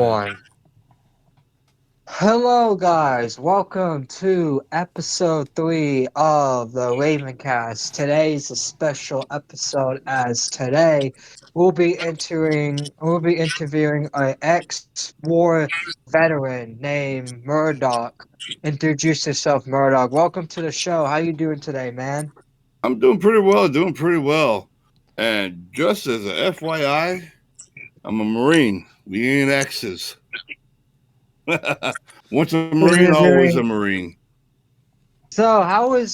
One. Hello, guys. Welcome to episode 3 of the RavenCast. Today's a special episode, as today we'll be interviewing an ex-war veteran named Murdock. Introduce yourself, Murdock. Welcome to the show. How you doing today, man? I'm doing pretty well. And just as a FYI, I'm a Marine. We ain't exes. Once a Marine, always a Marine. So I'm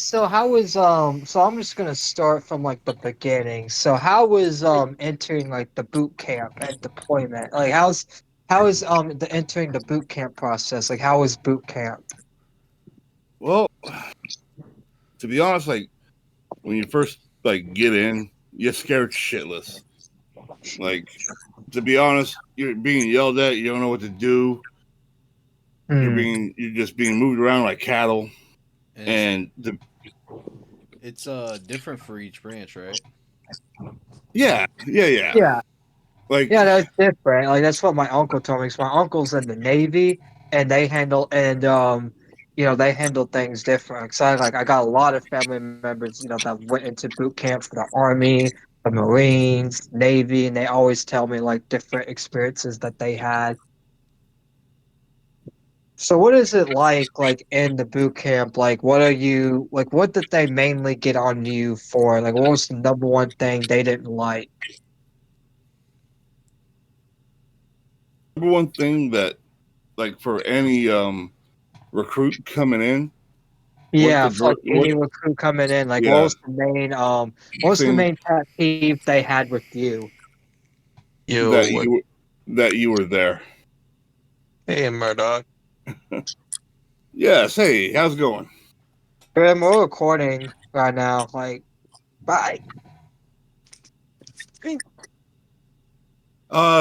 just gonna start from like the beginning. So how was entering like the boot camp and deployment? Like how is the entering the boot camp process? Like how was boot camp? Well, to be honest, like when you first get in, you're scared shitless. Like to be honest, you're being yelled at. You don't know what to do. Hmm. You're just being moved around like cattle. And And it's different for each branch, right? yeah. Yeah, Like yeah, that's different. Like that's what my uncle told me. 'Cause my uncle's in the Navy, and they handle things different. So I got a lot of family members, that went into boot camp for the Army, the Marines, Navy, and they always tell me like different experiences that they had. So what is it like in the boot camp? Like what did they mainly get on you for? Like what was the number one thing they didn't like? number one thing that for any recruit coming in, what Yeah, the for like what any recruit coming in, like yeah what was the thing main pet peeve they had with you? that Yo, you were there. hey, Murdock. Yes, hey, how's it going? We're recording right now, like bye.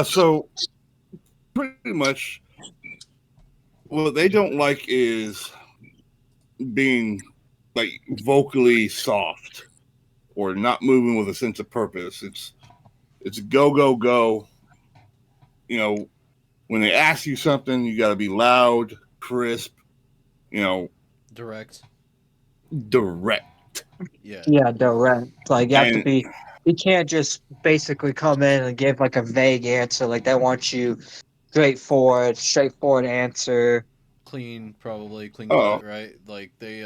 So pretty much what they don't like is being vocally soft or not moving with a sense of purpose. It's go go go. You know, when they ask you something, you got to be loud, crisp. You know, Direct. direct. Yeah. Yeah, direct. Like And you can't just basically come in and give like a vague answer. Like they want you straightforward answer. Probably clean oh, cut, right? Like they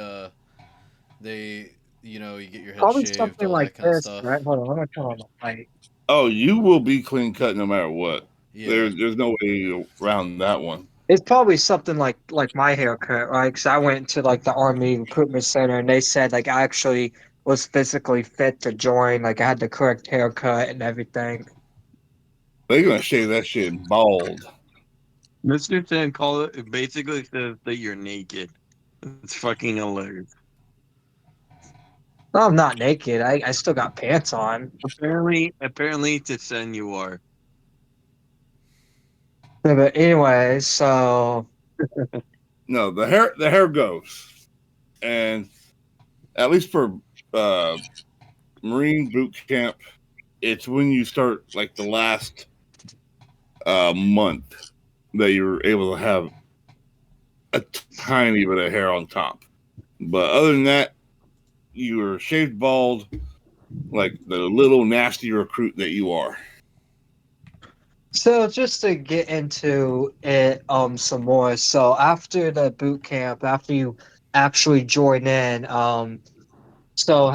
you get your head Probably shaved, something all like that kind of this, right? stuff. Hold on, I'm gonna turn on the light. oh, you will be clean cut no matter what. Yeah. There's no way around that one. It's probably something like my haircut, right? Because I went to like the Army Recruitment Center, and they said like I actually was physically fit to join. Like I had the correct haircut and everything. They're gonna shave that shit bald. Mr. Ten call it basically says that you're naked. It's fucking hilarious. No, I'm not naked. I still got pants on. Apparently, to Sen you are. Yeah, but anyway, so No, the hair goes, and at least for uh, Marine boot camp, it's when you start like the last month that you're able to have a tiny bit of hair on top. But other than that, you are shaved bald like the little nasty recruit that you are. so just to get into it some more. So after the boot camp, after you actually join in, so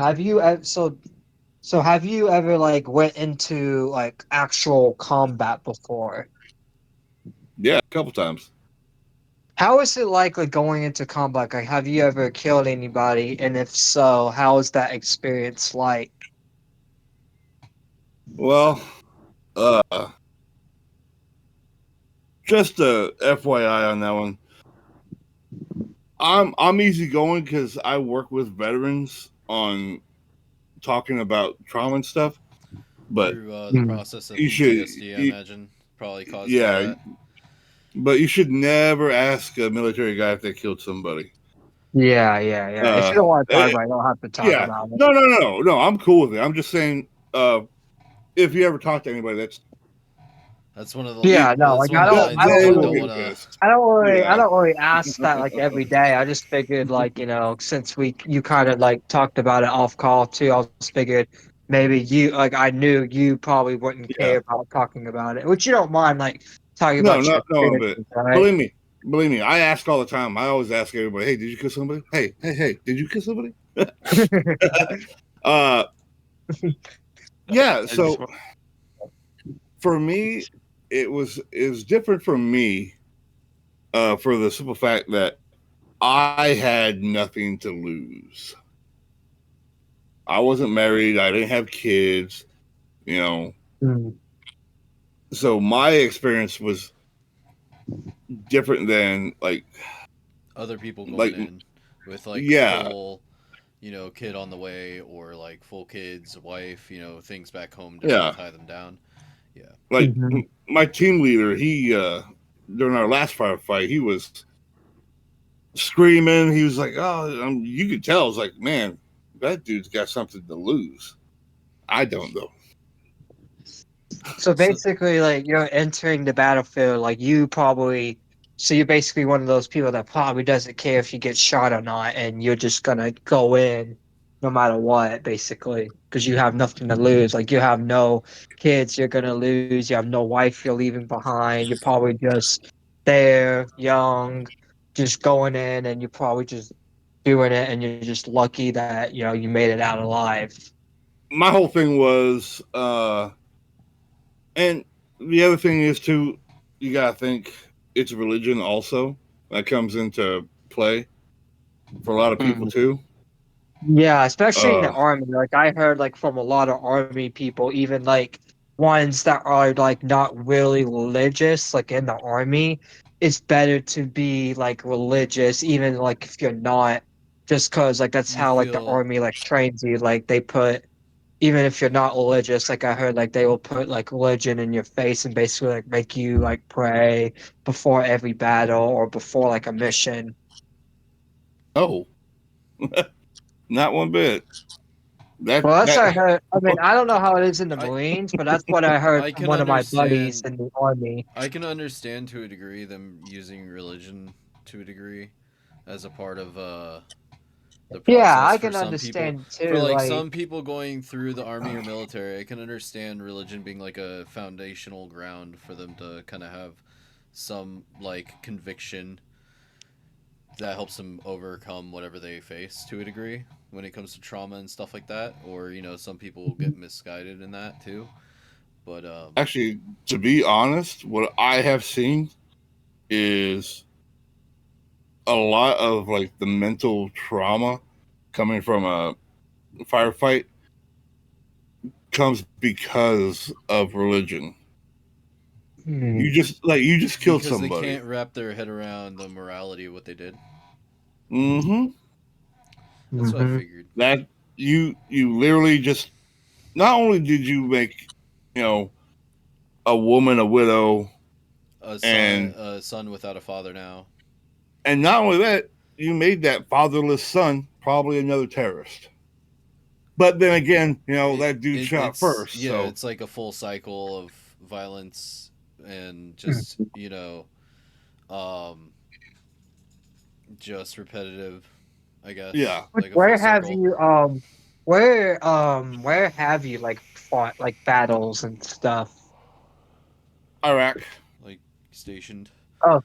have you ever like went into like actual combat before? Yeah, a couple times. How is it like going into combat? Like have you ever killed anybody? And if so, how is that experience like? Well, uh, just a FYI on that one. I'm easygoing because I work with veterans on talking about trauma and stuff. But Through the Hmm. process of you should, PTSD, I imagine, probably caused by yeah. that. But you should never ask a military guy if they killed somebody. Yeah. If you Uh, don't want to talk eh, about it, you don't have to talk yeah, about it. no. I'm cool with it. I'm just saying, if you ever talk to anybody that's That's one of Yeah, no, that's like one of the lines you They like will don't get want to. pissed. I Yeah. don't really ask that like every day. I just figured like, since you kind of like talked about it off call too, I just figured maybe you like I knew you probably wouldn't Yeah. care about talking about it, which you don't mind like talking No, about your not no one bit. experiences, right? Believe me. Believe me. I ask all the time. I always ask everybody, hey, did you kiss somebody? Hey, did you kiss somebody? uh yeah, I just so want for me, it was different from me, for the simple fact that I had nothing to lose. I wasn't married, I didn't have kids, you know. Mm. So my experience was different than Other people going like in with like yeah, full, kid on the way or like full kids, wife, things back home to yeah. tie them down. Yeah. Like Mhm. my team leader, he during our last firefight, he was screaming. He was like, "Oh, you could tell." I was like, "Man, that dude's got something to lose." I don't though. So So basically, like you're entering the battlefield, like so you're basically one of those people that probably doesn't care if you get shot or not, and you're just gonna go in no matter what, basically, because you have nothing to lose. Like you have no kids you're gonna lose, you have no wife you're leaving behind. You're probably just there, young, just going in, and you're probably just doing it, and you're just lucky that you made it out alive. My whole thing was, and the other thing is too, you gotta think it's religion also that comes into play for a lot of people too. Yeah, especially in the Uh, army. Like I heard like from a lot of army people, even like ones that are like not really religious, like in the army, it's better to be like religious, even like if you're not, just cause like that's you how like the feel army like trains you. Like they put even if you're not religious, like I heard like they will put like religion in your face and basically like make you like pray before every battle or before like a mission. oh, not one bit. That Well, that's that what I heard. I mean, I don't know how it is in the I Marines, but that's what I heard I from can one of my buddies understand in the Army. I can understand to a degree them using religion to a degree as a part of the Yeah, process I for can some people. understand For too. like Like, some people going through the army or military, I can understand religion being like a foundational ground for them to kind of have some like conviction that helps them overcome whatever they face to a degree when it comes to trauma and stuff like that. Or some people get misguided in that too. But actually, to be honest, what I have seen is a lot of like the mental trauma coming from a firefight comes because of religion. hmm, You just killed because they somebody. can't wrap their head around the morality of what they did. Mm-hmm. That's what I hmm. figured. That you literally just not only did you make you know a woman a widow and A son without a father now. not only that you made that fatherless son probably another terrorist. But then again, that dude shot It's first, yeah, so it's like a full cycle of violence and just Hmm. um, just repetitive. I guess yeah, like a full Where have circle. you where have you like fought like battles and stuff? Iraq. Like stationed. Oh,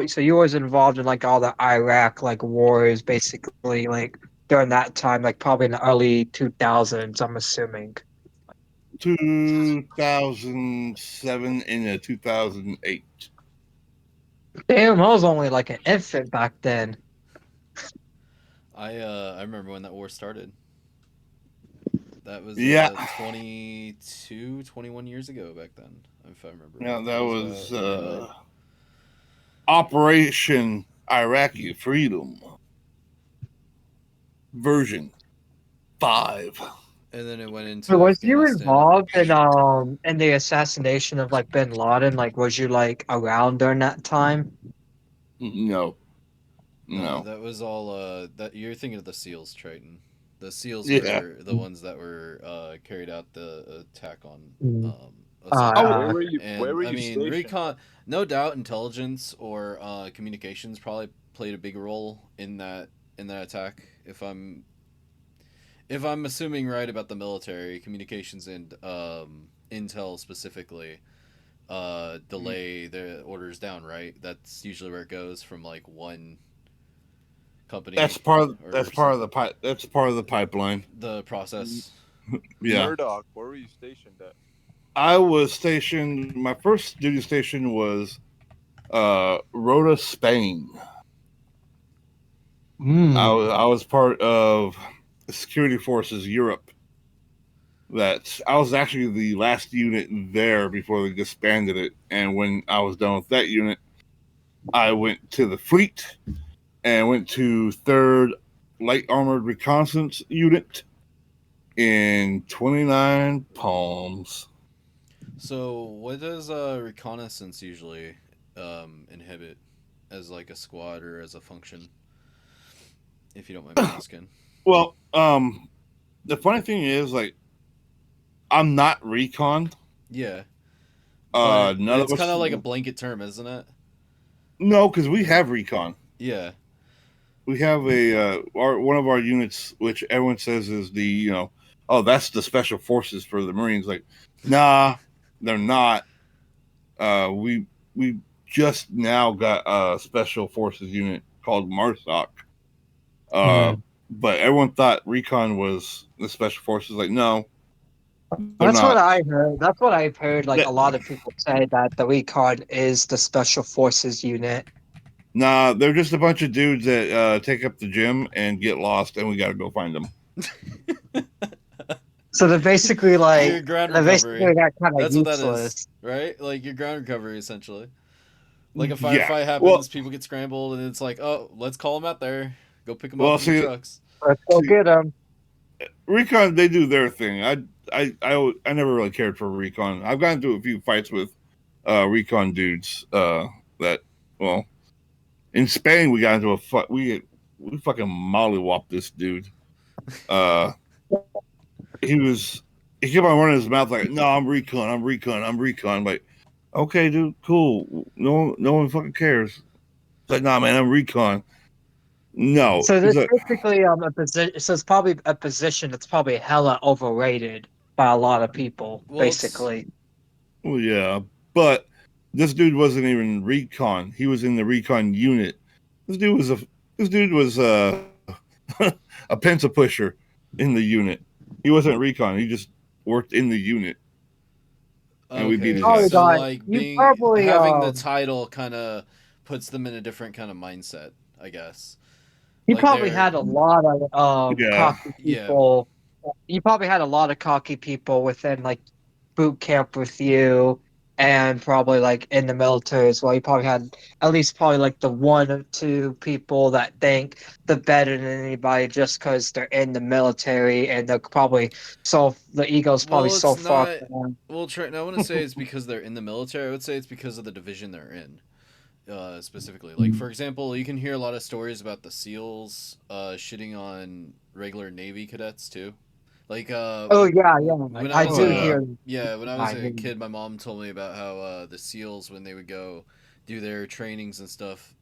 so you was involved in like all the Iraq like wars, basically like during that time, like probably in the early 2000s, I'm assuming. 2007 into 2008. Damn, I was only like an infant back then. I remember when that war started. That was Yeah, 22, 21 years ago back then, if I remember right. yeah, That that was was about when it ended. Operation Iraqi Freedom version 5. And then it went So into was you Afghanistan. involved in the assassination of like bin Laden? Like was you like around during that time? No, No, no. that was all. That you're thinking of the SEALs, Triton. The SEALs Yeah, were the ones that were carried out the attack on Mm. um, essentially. Oh, Where And were I you mean, stationed? recon, no doubt, intelligence or communications probably played a big role in that attack. If I'm assuming right about the military, communications and intel specifically delay the orders down. Right, that's usually where it goes from like one company or that's part person. of the that's part of the pipeline. The process. Yeah. Murdoch, where were you stationed at? I was stationed. My first duty station was Rota, Spain. I was part of Security Forces Europe. That I was actually the last unit there before they disbanded it. And when I was done with that unit, I went to the fleet and went to Third Light Armored Reconnaissance Unit in 29 Palms. So, what does reconnaissance usually inhibit as like a squad or as a function? If you don't mind me asking. Well, the funny thing is, like, I'm not recon. Yeah, but None of it's kind us. of like a blanket term, isn't it? No, because we have recon. Yeah. We have one of our units, which everyone says is the oh, that's the special forces for the Marines. Like, nah, they're not. We just now got a special forces unit called MARSOC. But everyone thought recon was the special forces. Like, no, they're That's what not. I heard. That's what I've heard. Like That, a lot of people say that the recon is the special forces unit. nah, they're just a bunch of dudes that take up the gym and get lost, and we got to go find them. So they're basically Your ground they're basically recovery. that kind of That's what that is, useless. right? Like your ground recovery, essentially. Like a Yeah. firefight happens, people get scrambled, and it's like, oh, let's call them out there. Go pick them up Well, in the see, trucks. Let's go get them. recon, they do their thing. I never really cared for recon. I've gotten into a few fights with recon dudes. That well, in Spain we got into a fight. We fucking mollywopped this dude. Uh, he kept on running his mouth like, "No, I'm recon. I'm recon. I'm recon." Like, okay, dude, cool. No one fucking cares. It's like, nah, man, I'm recon. No, So he's this like, basically a position. So it's probably a position that's probably hella overrated by a lot of people. Well, it's Basically, well, yeah, but this dude wasn't even recon. He was in the recon unit. This dude was a pencil pusher in the unit. He wasn't recon. He just worked in the unit, and we beat his okay. probably ass. So got like you being probably having the title kind of puts them in a different kind of mindset, I guess. you Like probably they're had a lot of Yeah, cocky yeah. people. You probably had a lot of cocky people within like boot camp with you, and probably like in the military as well. You probably had at least probably like the one or two people that think they're better than anybody just because they're in the military, and they're probably so the ego's probably Well, so it's far not. gone. Well, I wouldn't say it's because they're in the military. I would say it's because of the division they're in. Specifically. Like for example, you can hear a lot of stories about the SEALs shitting on regular Navy cadets too. Like Oh yeah, yeah, when I I was oh do yeah, hear. when I was I a hear. kid, my mom told me about how the SEALs when they would go do their trainings and stuff.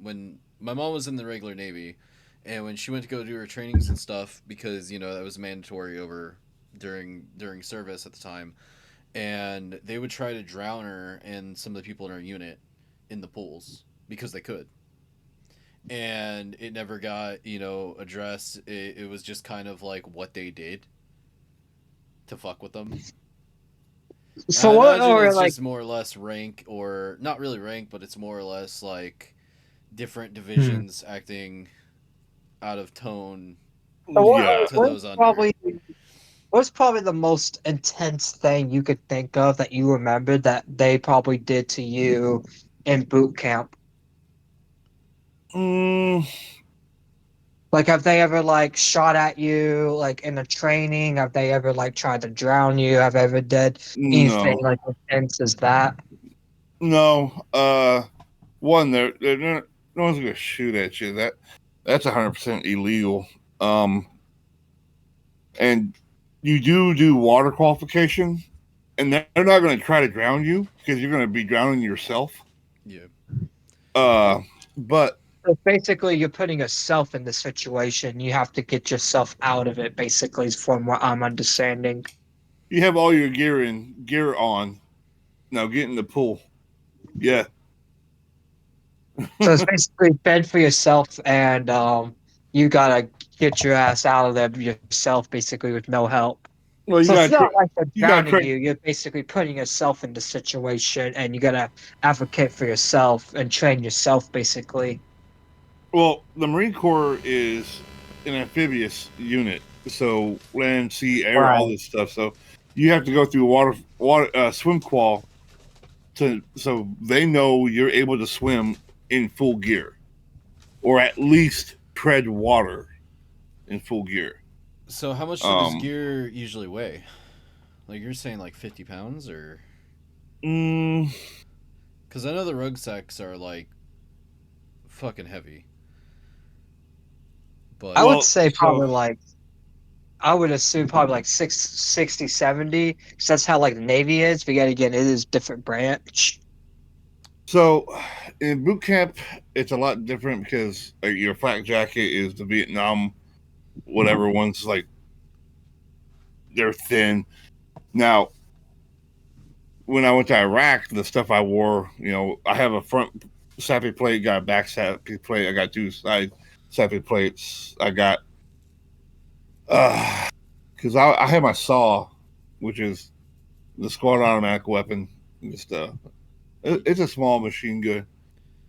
When my mom was in the regular Navy, and when she went to go do her trainings and stuff, because that was mandatory over during service at the time, and they would try to drown her and some of the people in her unit in the pools because they could, and it never got addressed. It was just kind of like what they did to fuck with them. And So I what imagine are it's like? just more or less rank, or not really rank, but it's more or less like different Hmm. divisions acting out of tone So yeah. to those under. what's probably the most intense thing you could think of that you remember that they probably did to you in boot camp? Mm, Like, have they ever like shot at you like in a training? Have they ever like tried to drown you? Have they ever did anything no, like intense as that? no. One, they're not, no one's gonna shoot at you. That's 100% illegal. Um, and you do water qualification. and they're not going to try to drown you because you're going to be drowning yourself. Yeah. But So basically, you're putting yourself in the situation. You have to get yourself out of it. Basically, is from what I'm understanding. you have all your gear on. Now get in the pool. Yeah. So it's basically fend for yourself, and you gotta get your ass out of there yourself, basically with no help. Well, So it's not like they're you got drowning to you. You're basically putting yourself in the situation, and you gotta advocate for yourself and train yourself, basically. Well, the Marine Corps is an amphibious unit, so land, sea, air, all Right. this stuff. So you have to go through swim qual so they know you're able to swim in full gear, or at least tread water in full gear. So how much does Um, gear usually weigh? Like you're saying, like 50 pounds, or mm, because I know the rucksacks are like fucking heavy, I but would well, say so probably like I would assume probably like 60, 70, because that's how like the Navy is. But yet again, it is different branch. so in boot camp, it's a lot different because your flak jacket is the Vietnam whatever ones like they're thin. Now, when I went to Iraq, the stuff I wore, I have a front sappy plate, got a back sappy plate, I got two side sappy plates, I got because I have my saw, which is the squad automatic weapon. Just it's a small machine gun.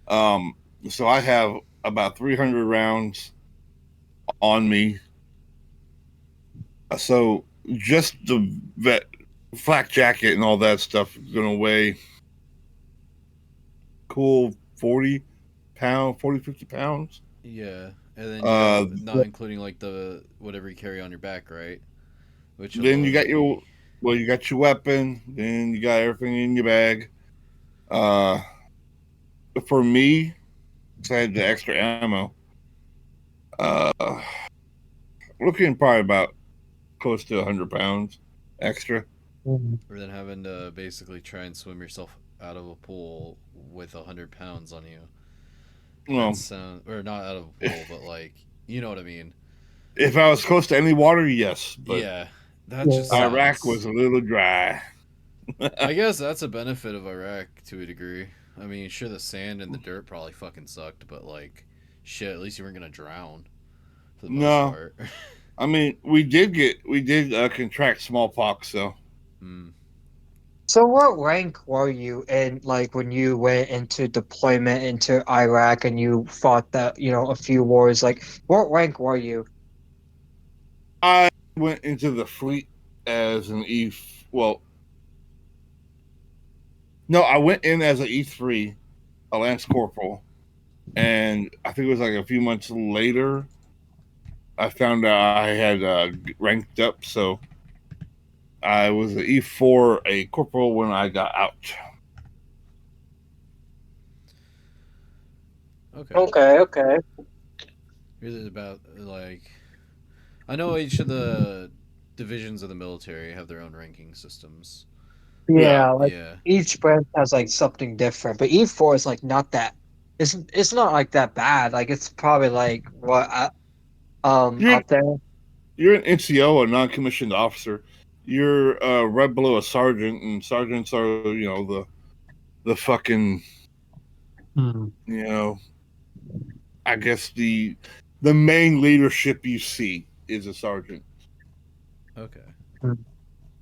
Um, so I have about 300 rounds on me. So just the flak jacket and all that stuff is gonna weigh cool 50 pounds. yeah, and then you have Uh, not including like the whatever you carry on your back, right? Which will then you got only you got your weapon. Then you got everything in your bag. Uh, for me, I had the extra ammo. Uh, looking probably about close to 100 pounds extra. Mhm. or then having to basically try and swim yourself out of a pool with 100 pounds on you. That Well, sound or not out of a pool, but like you know what I mean. if I was close to any water, yes, but Yeah, that just Yeah. Iraq sounds. was a little dry. I guess that's a benefit of Iraq to a degree. I mean, sure, the sand and the dirt probably fucking sucked, but like, shit, at least you weren't gonna drown for the most No, part. I mean we did contract smallpox, so mm. So what rank were you in, like when you went into deployment into Iraq and you fought that, a few wars? Like, what rank were you? I went into the fleet as an well, no, I went in as an E3, a lance corporal, and I think it was like a few months later I found out I had ranked up, so I was an E4, a corporal when I got out. Okay, Okay, okay. really about like I know each of the divisions of the military have their own ranking systems. Yeah, Yeah, like Yeah, each branch has like something different, but E4 is like not that. It's not like that bad. Like it's probably like what you're up there. you're an NCO, a non-commissioned officer. You're right below a sergeant, and sergeants are the fucking Hmm. you know I guess the main leadership you see is a sergeant. okay.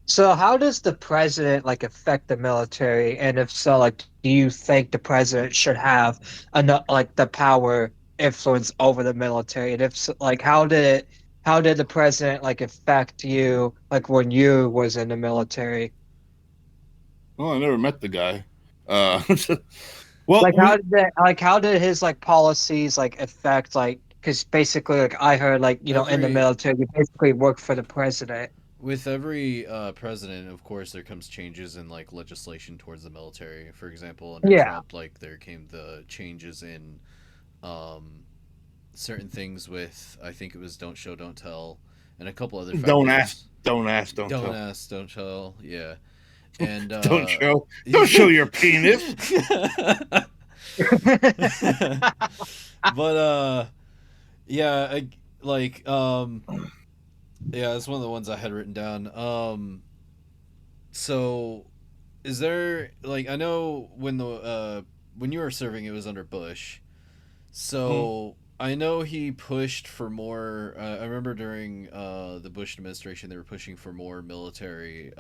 So how does the president like affect the military? And if so, like, do you think the president should have enough like the power influence over the military? And if so, like, how did the president like affect you like when you was in the military? Well, I never met the guy. Uh, well, Like how did his like policies like affect like because basically like I heard like in the Every military you basically work for the president. with every president, of course, there comes changes in like legislation towards the military. For example, under Yeah. Trump, like there came the changes in um, certain things with I think it was don't show, don't tell, and a couple other don't ask, factors. don't ask, don't Don't tell. ask, don't tell. Yeah, And don't show your penis. But yeah, yeah, it's one of the ones I had written down. So is there, like, I know when you were serving, it was under Bush. So I know he pushed for more. I remember during the Bush administration, they were pushing for more military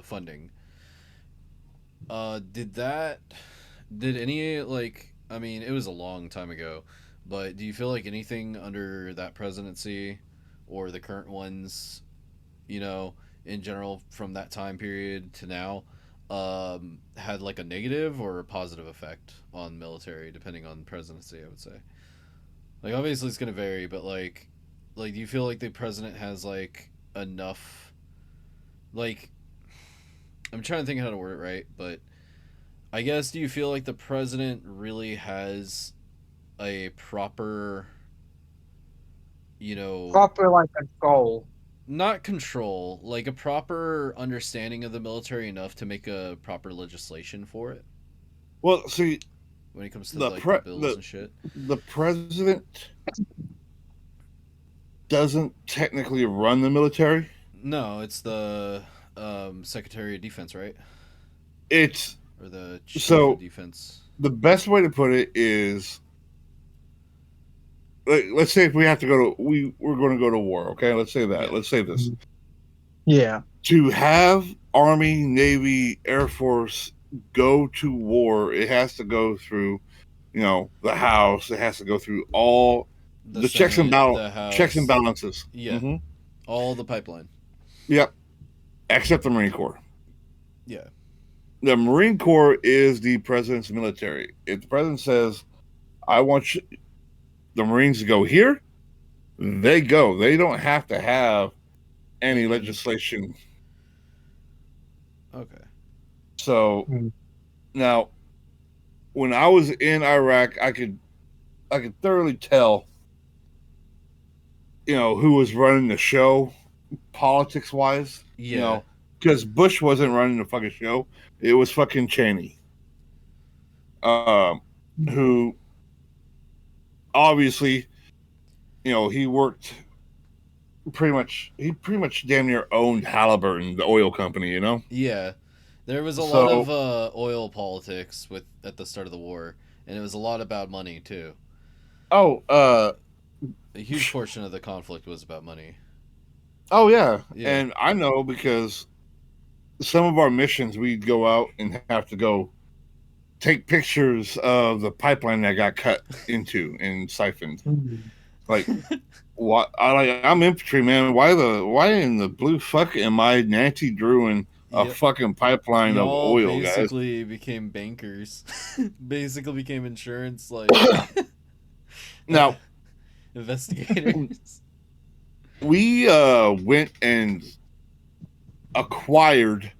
funding. Did any, like? I mean, it was a long time ago, but do you feel like anything under that presidency or the current ones, you know, in general from that time period to now, had like a negative or a positive effect on military, depending on presidency? I would say, like, obviously it's gonna vary, but like do you feel like the president has like enough, like, I'm trying to think how to word it right, but I guess, do you feel like the president really has a proper, you know, Proper like control. not control, like a proper understanding of the military enough to make a proper legislation for it Well, see, when it comes to the like the pre- bills and shit? the president doesn't technically run the military. No, it's the Secretary of Defense, right? It's Or the Chief of so Defense. the best way to put it is, let's say if we have to go to we're going to go to war. Okay, let's say that. Yeah. Let's say this. Yeah. To have Army, Navy, Air Force go to war, it has to go through, the House. It has to go through all the Senate, the checks and House. balances. Yeah. Mm-hmm. All the pipeline. Yep, except the Marine Corps. Yeah. The Marine Corps is the president's military. If the president says, "I want the Marines to go here," they go. They don't have to have any legislation. Okay. So Mm. now, when I was in Iraq, I could thoroughly tell, who was running the show, politics wise. Yeah. Because Bush wasn't running the fucking show; it was fucking Cheney, who obviously, he worked he pretty much damn near owned Halliburton, the oil company. Yeah. There was a So- lot of oil politics at the start of the war, and it was a lot about money too. Oh, A huge portion of the conflict was about money. oh yeah. Yeah. And I know because some of our missions, we'd go out and have to go take pictures of the pipeline that got cut into and siphoned. Like, what? I'm infantry, man. Why in the blue fuck am I Nancy Drew in a Yep. fucking pipeline of Y'all oil, guys? basically became bankers. Basically became insurance, like, Now, investigators. we went and acquired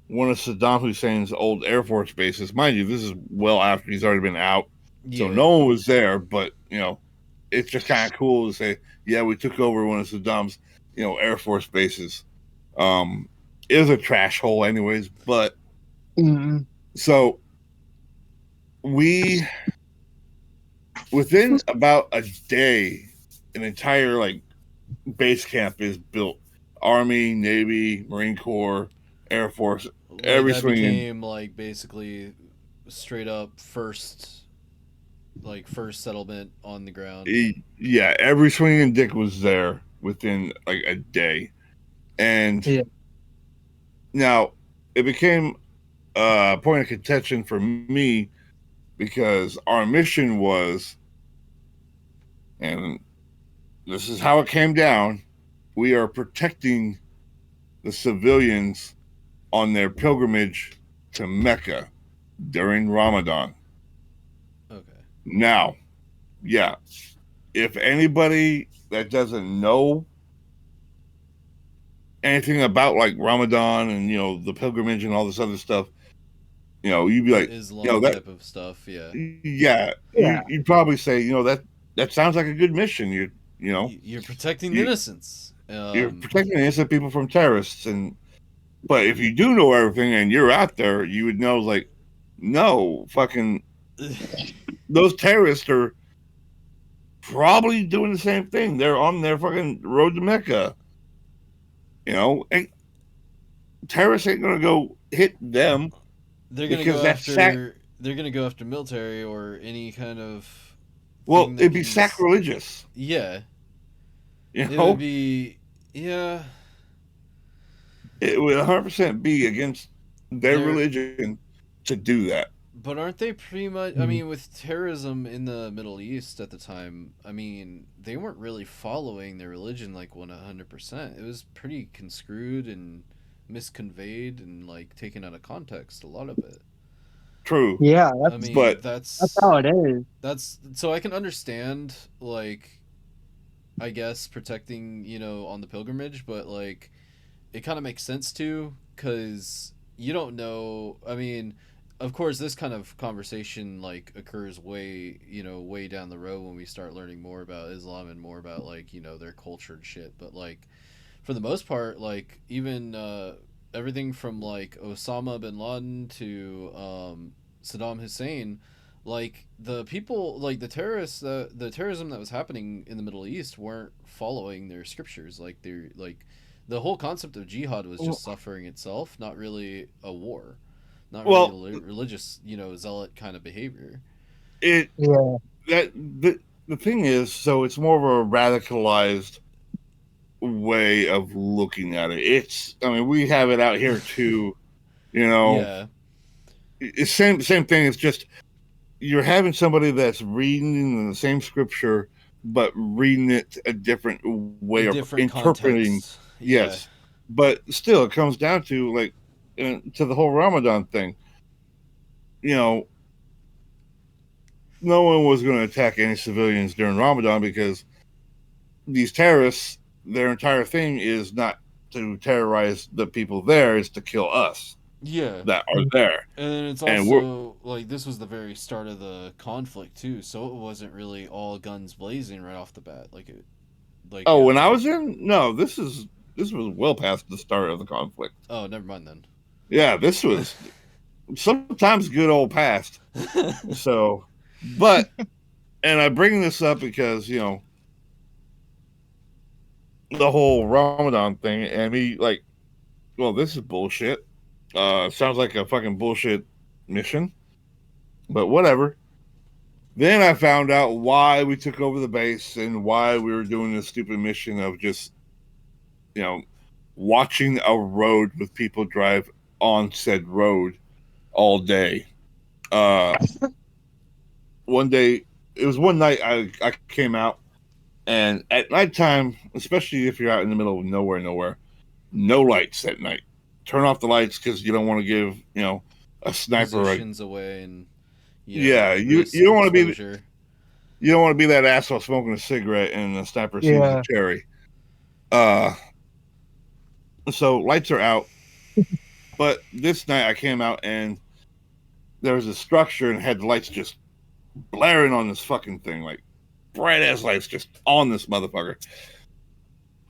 one of Saddam Hussein's old Air Force bases. Mind you, this is well after he's already been out, so Yeah. no one was there. But it's just kind of cool to say, yeah, we took over one of Saddam's, Air Force bases. It was a trash hole, anyways. But so we, within about a day, an entire base camp is built. Army, Navy, Marine Corps, Air Force, every that swinging. became like basically straight up first settlement on the ground. Yeah, every swinging dick was there within a day. And Yeah. now it became a point of contention for me because our mission was, and this is how it came down, we are protecting the civilians on their pilgrimage to Mecca during Ramadan. Okay. Now, yeah, if anybody that doesn't know anything about Ramadan and the pilgrimage and all this other stuff, you'd be like, Islam that type of stuff, yeah. yeah, you'd probably say, that sounds like a good mission. You're protecting innocence. You're protecting innocent people from terrorists, and But if you do know everything and you're out there, you would know, like, no, fucking, those terrorists are probably doing the same thing. They're on their fucking road to Mecca. And terrorists ain't gonna go hit them They're gonna because go that's after. They're gonna go after military or any kind of well, thing that it'd be can. sacrilegious. Yeah, You it would know, be. Yeah, it would 100% be against their they're. religion to do that. But aren't they pretty much? I mean, with terrorism in the Middle East at the time, I mean, they weren't really following their religion like 100%. It was pretty conscrewed and misconveyed and like taken out of context. A lot of it. True, Yeah, I mean, but that's how it is. that's so I can understand like I guess protecting on the pilgrimage, but like it kind of makes sense too because you don't know. I mean, of course, this kind of conversation like occurs way down the road when we start learning more about Islam and more about like their culture and shit. But like for the most part, like even everything from like Osama bin Laden to Saddam Hussein, like the people, like the terrorists, the terrorism that was happening in the Middle East weren't following their scriptures. Like they're like the whole concept of jihad was just suffering itself, not really a war, not really well, religious, zealot kind of behavior. it Yeah. that the thing is, so it's more of a radicalized way of looking at it. I mean, we have it out here too. You know, Yeah, it's same thing. It's just you're having somebody that's reading the same scripture, but reading it a different a way of different interpreting. context. Yeah, Yes, but still, it comes down to like to the whole Ramadan thing. You know, no one was going to attack any civilians during Ramadan because these terrorists, their entire thing is not to terrorize the people there, is to kill us yeah. that are there. And it's And we're also like this was the very start of the conflict too, so it wasn't really all guns blazing right off the bat. oh, when I was in, no, this was well past the start of the conflict. Oh, never mind then. Yeah, this was sometimes good old past. So, but and I bring this up because the whole Ramadan thing, and me like, well, this is bullshit. Sounds like a fucking bullshit mission, but whatever. Then I found out why we took over the base and why we were doing this stupid mission of just, you know, watching a road with people drive on said road all day. Uh, one day, it was one night I came out, and at nighttime, especially if you're out in the middle of nowhere, no lights at night. Turn off the lights because you don't want to give a sniper Positions away and yeah, risk you don't want to be exposure. you don't want to be that asshole smoking a cigarette and the sniper sees Yeah. a cherry. Uh, so lights are out, but this night I came out and there was a structure and had the lights just blaring on this fucking thing, like bright ass lights just on this motherfucker.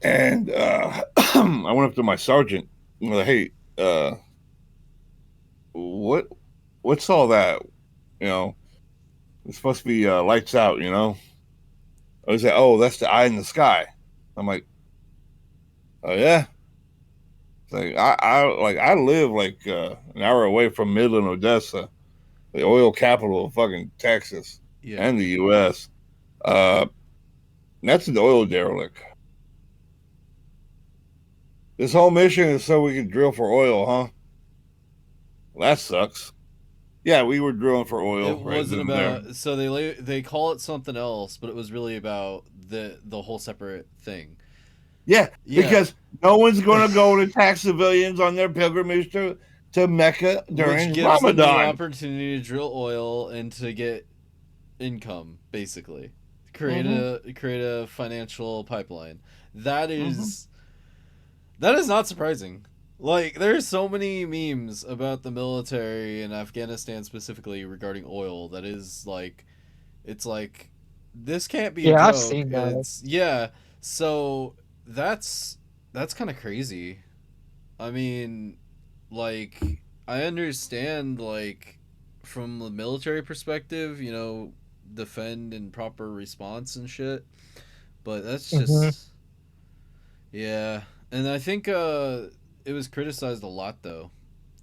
And I went up to my sergeant and was like, "Hey, what's all that? You know, it's supposed to be lights out. You know." I was like, "Oh, that's the eye in the sky." I'm like, "Oh yeah." It's like I live like an hour away from Midland, Odessa, the oil capital of fucking Texas Yeah. and the U.S. Uh, that's an oil derelict. This whole mission is so we can drill for oil, huh? Well, that sucks. Yeah, we were drilling for oil It right then wasn't and there. about so they call it something else, but it was really about the whole separate thing. Yeah, Yeah. because no one's going to go and attack civilians on their pilgrimage to Mecca Which during gives them the Ramadan. opportunity to drill oil and to get income, basically. Create a financial pipeline. That is that is not surprising. Like there's so many memes about the military in Afghanistan specifically regarding oil that is like it's like this can't be a Yeah, I've joke. seen that. It's so that's kind of crazy. I mean, like I understand like from the military perspective, defend and proper response and shit, but that's Hmm. just yeah. And I think it was criticized a lot though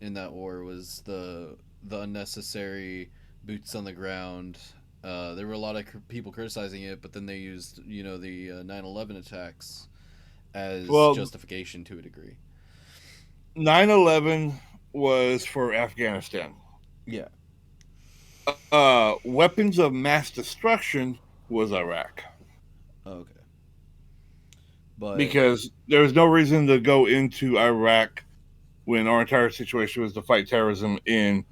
in that war was the unnecessary boots on the ground. There were a lot of people criticizing it, but then they used the 9/11 attacks as Well, justification to a degree. 9/11 was for Afghanistan. Yeah. Weapons of mass destruction was Iraq Okay. But because there was no reason to go into Iraq when our entire situation was to fight terrorism in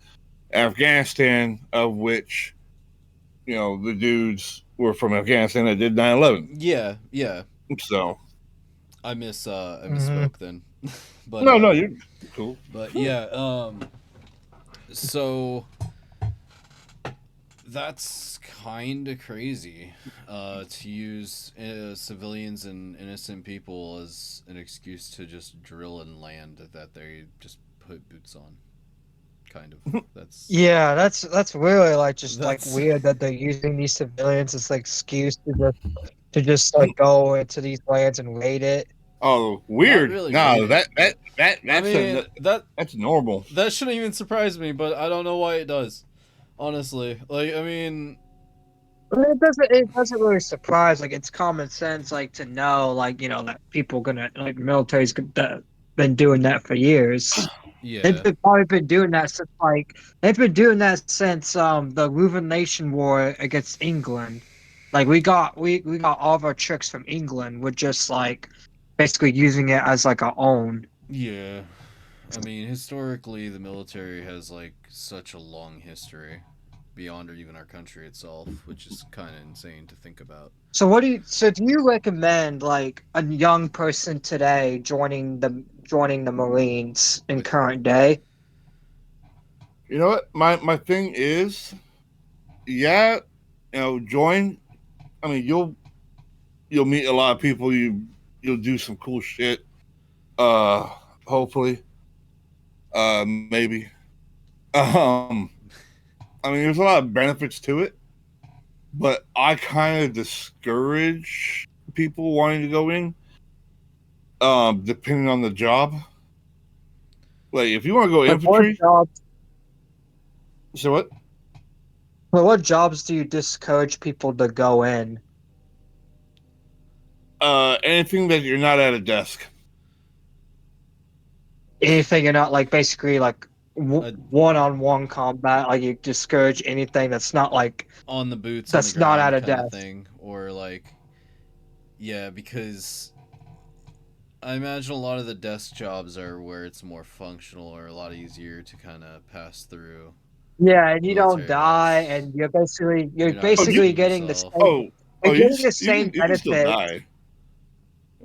Afghanistan, of which the dudes were from Afghanistan that did 9/11. yeah, yeah. So I Hmm. misspoke then. but no, you're cool. but yeah, so that's kind of crazy to use civilians and innocent people as an excuse to just drill and land that they just put boots on. Kind of. Yeah, that's really like just like That's weird that they're using these civilians as like excuse to just like go into these lands and raid it. Oh, not weird. really No, rated, but I that's mean that's normal. that shouldn't even surprise me, but I don't know why it does. Honestly, like I mean, I mean, it doesn't really surprise. Like it's common sense, like to know, like that people gonna like military's been doing that for years. They've yeah, probably been doing that since they've been doing that since the Nation War against England. Like we got all of our tricks from England. We're just like basically using it as like our own. yeah. I mean, historically, the military has like such a long history beyond or even our country itself, which is kind of insane to think about. So do you recommend like a young person today joining the Marines in With current day? You know what? My thing is, yeah, join. I mean, you'll meet a lot of people. You'll do some cool shit. Uh, hopefully, maybe. Um, I mean, there's a lot of benefits to it, but I kind of discourage people wanting to go in, depending on the job. Like, if you want to go Like what infantry, jobs so what? like what jobs do you discourage people to go in? Anything that you're not at a desk. Anything you're not like basically like A, one-on-one combat, like you discourage anything on the boots on the that's not at ground a kind of desk. thing, or like yeah, because I imagine a lot of the desk jobs are where it's more functional or a lot easier to kind of pass through Yeah, and you don't military die, wise. and you're You're not Oh, you basically risking getting the yourself. same oh you're getting the same you can still benefits. die.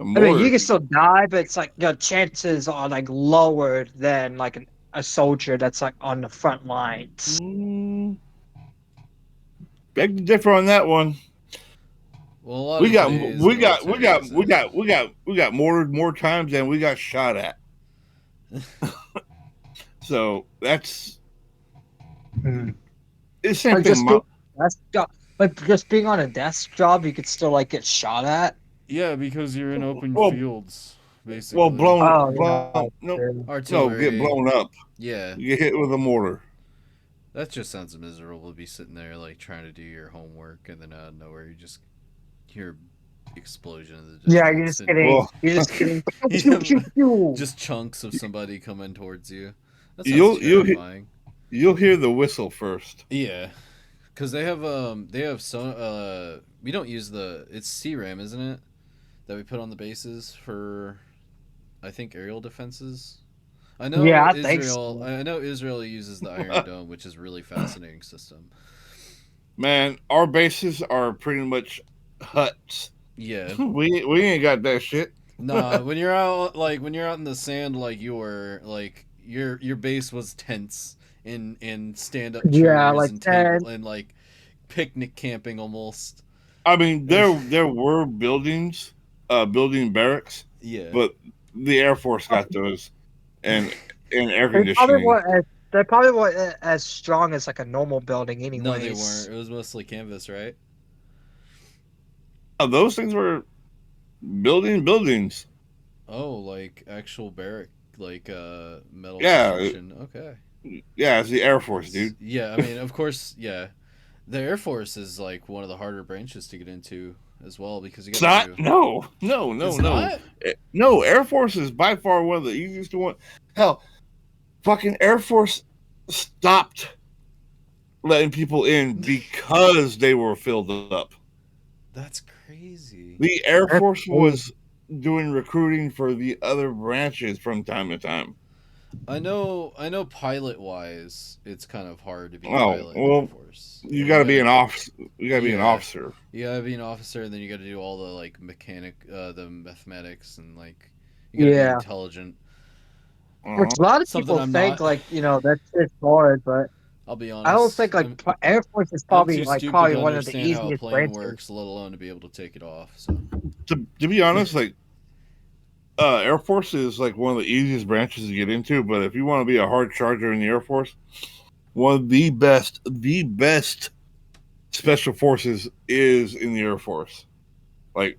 I mean, More you if can you still die, but it's like your chances are like lowered than like a soldier that's like on the front lines. mm, beg to differ on that one. Well, a lot We of got today's military isn't. we got more times than we got shot at. So that's Hmm. it's the same Like thing. just being desk job, like just being on a desk job, you could still like get shot at. Yeah, because you're in open Well, fields, basically. Oh blown yeah, no true. no get Artillery. blown up. Yeah, You get hit with a mortar. that just sounds miserable to be sitting there like trying to do your homework and then out of nowhere you just hear explosion in the Yeah, you're distance just and getting Well, you're just getting pew yeah, pew pew. just chunks of somebody coming towards you. That sounds you'll you'll he- terrifying. you'll hear the whistle first. Yeah, because they have so we don't use it's CRAM, isn't it? That we put on the bases for I think aerial defenses. Yeah, I think so. I know Israel uses the Iron Dome, which is a really fascinating system. Man, our bases are pretty much huts. Yeah. We ain't got that shit. Nah, when you're out in the sand like you were, like your base was tents and stand up Yeah, chairs like and table 10. and like picnic camping almost. I mean, there were buildings, building barracks, Yeah. but the Air Force got those, and and air They probably conditioning. weren't as, they probably weren't as strong as like a normal building, No, they anyways. weren't. It was mostly canvas, right? Those things were buildings. Oh, like actual barrack, like metal Yeah, construction. Okay. yeah, it's the Air Force, dude. Yeah, I mean, of course, yeah. The Air Force is like one of the harder branches to get into as well because you It's got to not. do. No, no, no, It's no. not. No, Air Force is by far one of the easiest to one. Hell, fucking Air Force stopped letting people in because they were filled up. That's crazy. The Air That's Force cool. was doing recruiting for the other branches from time to time. I know. I know. Pilot wise, it's kind of hard to be a Oh, pilot in the Air well, Force. you got You to be gotta. an officer. You got to be an Yeah. officer. You gotta be an officer, and then you gotta do all the like the mathematics, and like you gotta be Yeah. intelligent. Which Uh, a lot of Something people I'm think not. like, that's just hard, but I'll be I don't honest. think like Air Force is I'm probably too like stupid probably to one of the understand how a easiest plane branches. works, let alone to be able to take it off. So to be honest, like Air Force is like one of the easiest branches to get into. But if you want to be a hard charger in the Air Force, one of the best special forces is in the Air Force. Like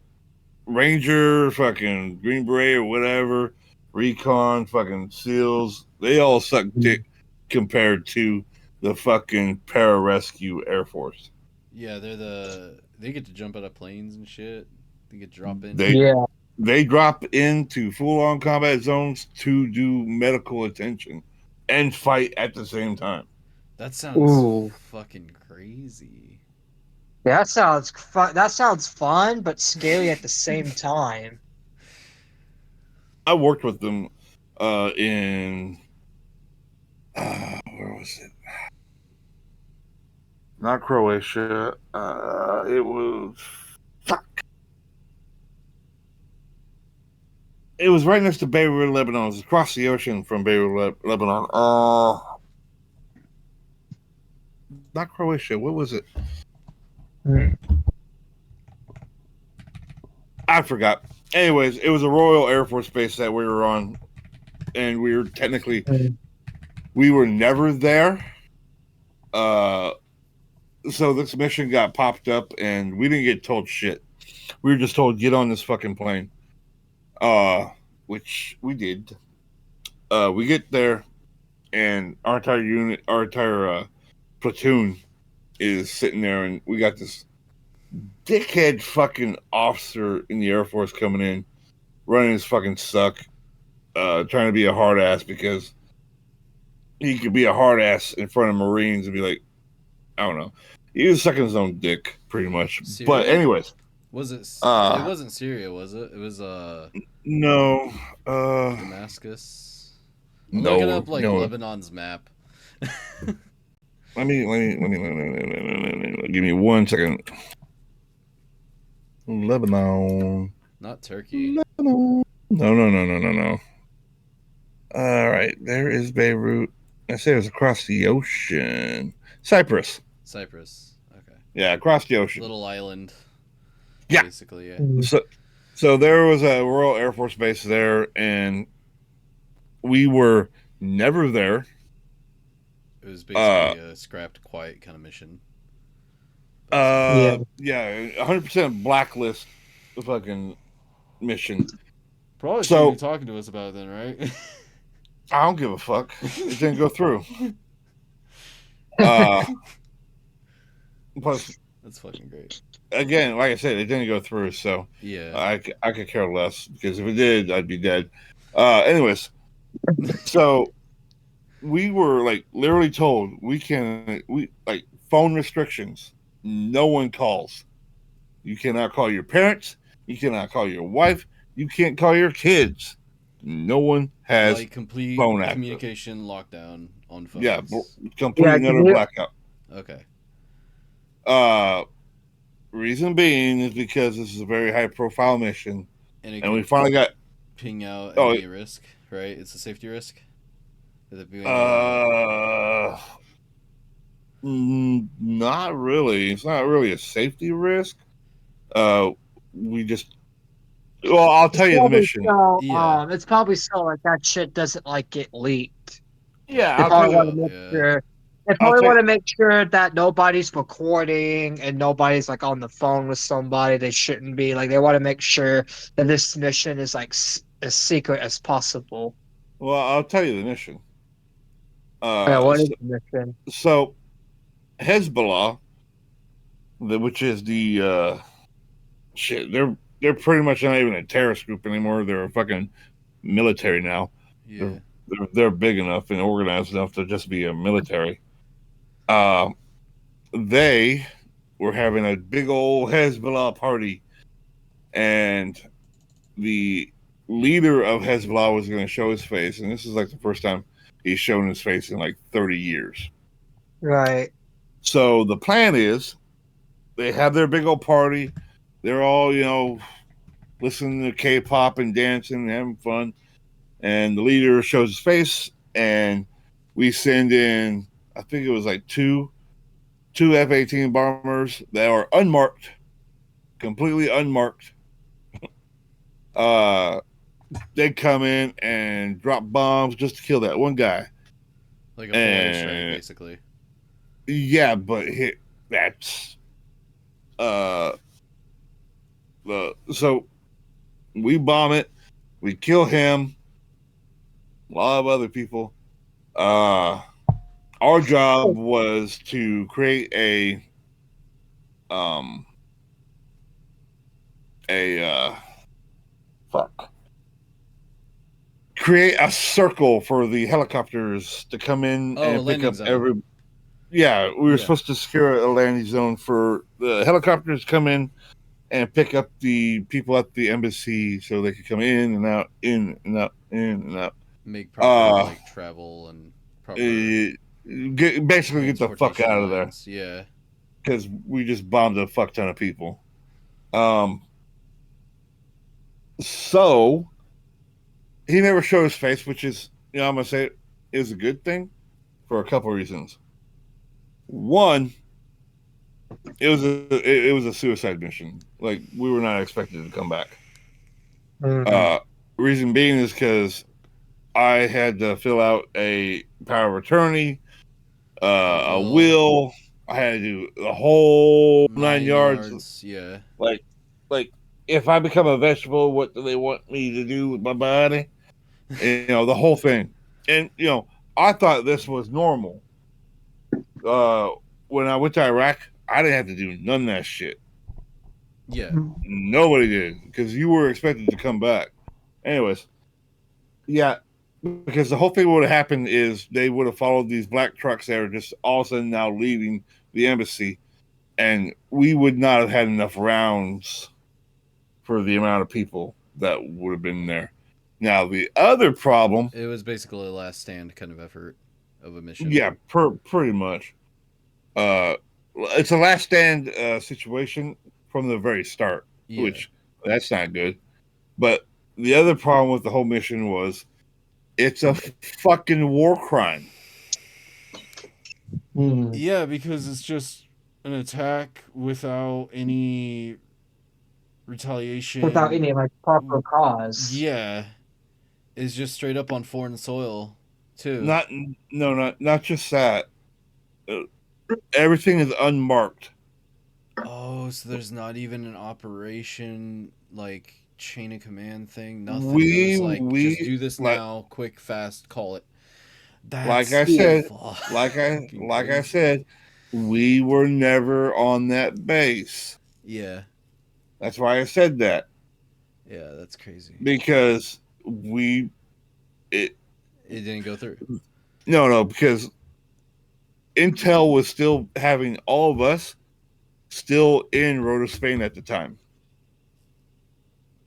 Ranger, fucking Green Beret or whatever, Recon, fucking SEALs, they all suck dick compared to the fucking pararescue Air Force. yeah, they get to jump out of planes and shit. They get to drop in. They Yeah. they drop into full on combat zones to do medical attention and fight at the same time. That sounds Ooh. fucking crazy. That sounds fun. That sounds fun, but scary at the same time. I worked with them in where was it? Not Croatia. It was fuck. It was right next to Beirut, Lebanon. It was across the ocean from Beirut, Lebanon. Not Croatia. What was it? Hmm. I forgot. Anyways, it was a Royal Air Force base that we were on, and we were technically we were never there. Uh, so this mission got popped up, and we didn't get told shit. We were just told get on this fucking plane. Which we did. We get there, and our entire unit, our entire platoon is sitting there, and we got this dickhead fucking officer in the Air Force coming in, running his fucking suck, trying to be a hard ass because he could be a hard ass in front of Marines and be like, I don't know. He was sucking his own dick, pretty much. But Syria? anyways, Was it? It uh, wasn't Syria, was it? It was no, Damascus. I'm looking no, up like no. Lebanon's map. Give me 1 second. Lebanon. Not Turkey. Lebanon. No, no, no, no, no, no. All right, there is Beirut. I say it was across the ocean. Cyprus. Cyprus. Okay. Yeah, across the ocean. Little island. Yeah. Basically, yeah. So there was a Royal Air Force base there, and we were never there. It was basically a scrapped, quiet kind of mission. Yeah. Yeah, 100% blacklist fucking mission. Probably shouldn't So be talking to us about it then, right? I don't give a fuck. It didn't go through. Uh, plus, That's fucking great. again, like I said, it didn't go through, so Yeah. I could care less because if it did, I'd be dead. Anyways, so we were like literally told we like phone restrictions. No one calls. You cannot call your parents. You cannot call your wife. You can't call your kids. No one has Like complete phone access. communication lockdown on Yeah, phones. complete Yeah. and utter blackout. Okay. Reason being is because this is a very high profile mission, And it and we could finally got. ping out and Oh, be a risk, right? It's a safety risk. Is it being, not really. It's not really a safety risk. We just Well, I'll It's tell you the probably mission. so. Yeah. It's probably so like that shit doesn't like get leaked. Yeah, They I'll tell probably want you. to make Yeah. sure. They I'll probably tell want you. to make sure that nobody's recording and nobody's like on the phone with somebody they shouldn't be. Like they want to make sure that this mission is like as secret as possible. Well, I'll tell you the mission. Yeah, Uh, what is so, the mission? so Hezbollah, which is the shit, they're pretty much not even a terrorist group anymore. They're a fucking military now. Yeah. They're big enough and organized enough to just be a military. Uh, they were having a big old Hezbollah party, and the leader of Hezbollah was going to show his face, and this is like the first time he's shown his face in like 30 years. Right. So the plan is they have their big old party. They're all, listening to K-pop and dancing and having fun. And the leader shows his face, and we send in, I think it was like two F-18 bombers that are unmarked, completely unmarked. They come in and drop bombs just to kill that one guy. Like a full airstrike, And basically. yeah, but that's so we bomb it, we kill him, a lot of other people. Our job was to create um a fuck create a circle for the helicopters to come in Oh, a and pick landing up zone. yeah, we were Yeah. supposed to secure a landing zone for the helicopters to come in and pick up the people at the embassy so they could come in and out, in and out, in and out. Make proper like travel and proper Basically get the fuck transportation out of there lines. Yeah. because we just bombed a fuck ton of people. So he never showed his face, which is, I'm gonna say it is a good thing for a couple of reasons. One, it was a suicide mission. Like we were not expected to come back. Mhm. Reason being is because I had to fill out a power of attorney, a will. I had to do the whole 9 yards. Yeah. Like, like if I become a vegetable, what do they want me to do with my body? The whole thing. And I thought this was normal. When I went to Iraq, I didn't have to do none of that shit. Yeah. Nobody did because you were expected to come back. Anyways, yeah, because the whole thing would have happened is they would have followed these black trucks that are just all of a sudden now leaving the embassy, and we would not have had enough rounds for the amount of people that would have been there. Now the other problem, It was basically a last stand kind of effort of a mission. yeah, pretty much, it's a last stand situation from the very start, Yeah. which that's not good. But the other problem with the whole mission was it's a fucking war crime. Yeah, because it's just an attack without any retaliation. Without any like proper cause. Yeah. It's just straight up on foreign soil, too. Not just that. Everything is unmarked. Oh, so there's not even an operation like chain of command thing. Nothing. We It was like we just do this like now, quick, fast, call it. like That's I said, fucking like I crazy. said, we were never on that base. Yeah, That's why I said that yeah, that's crazy. because It didn't go through. no because Intel was still having all of us still in Rota, Spain at the time.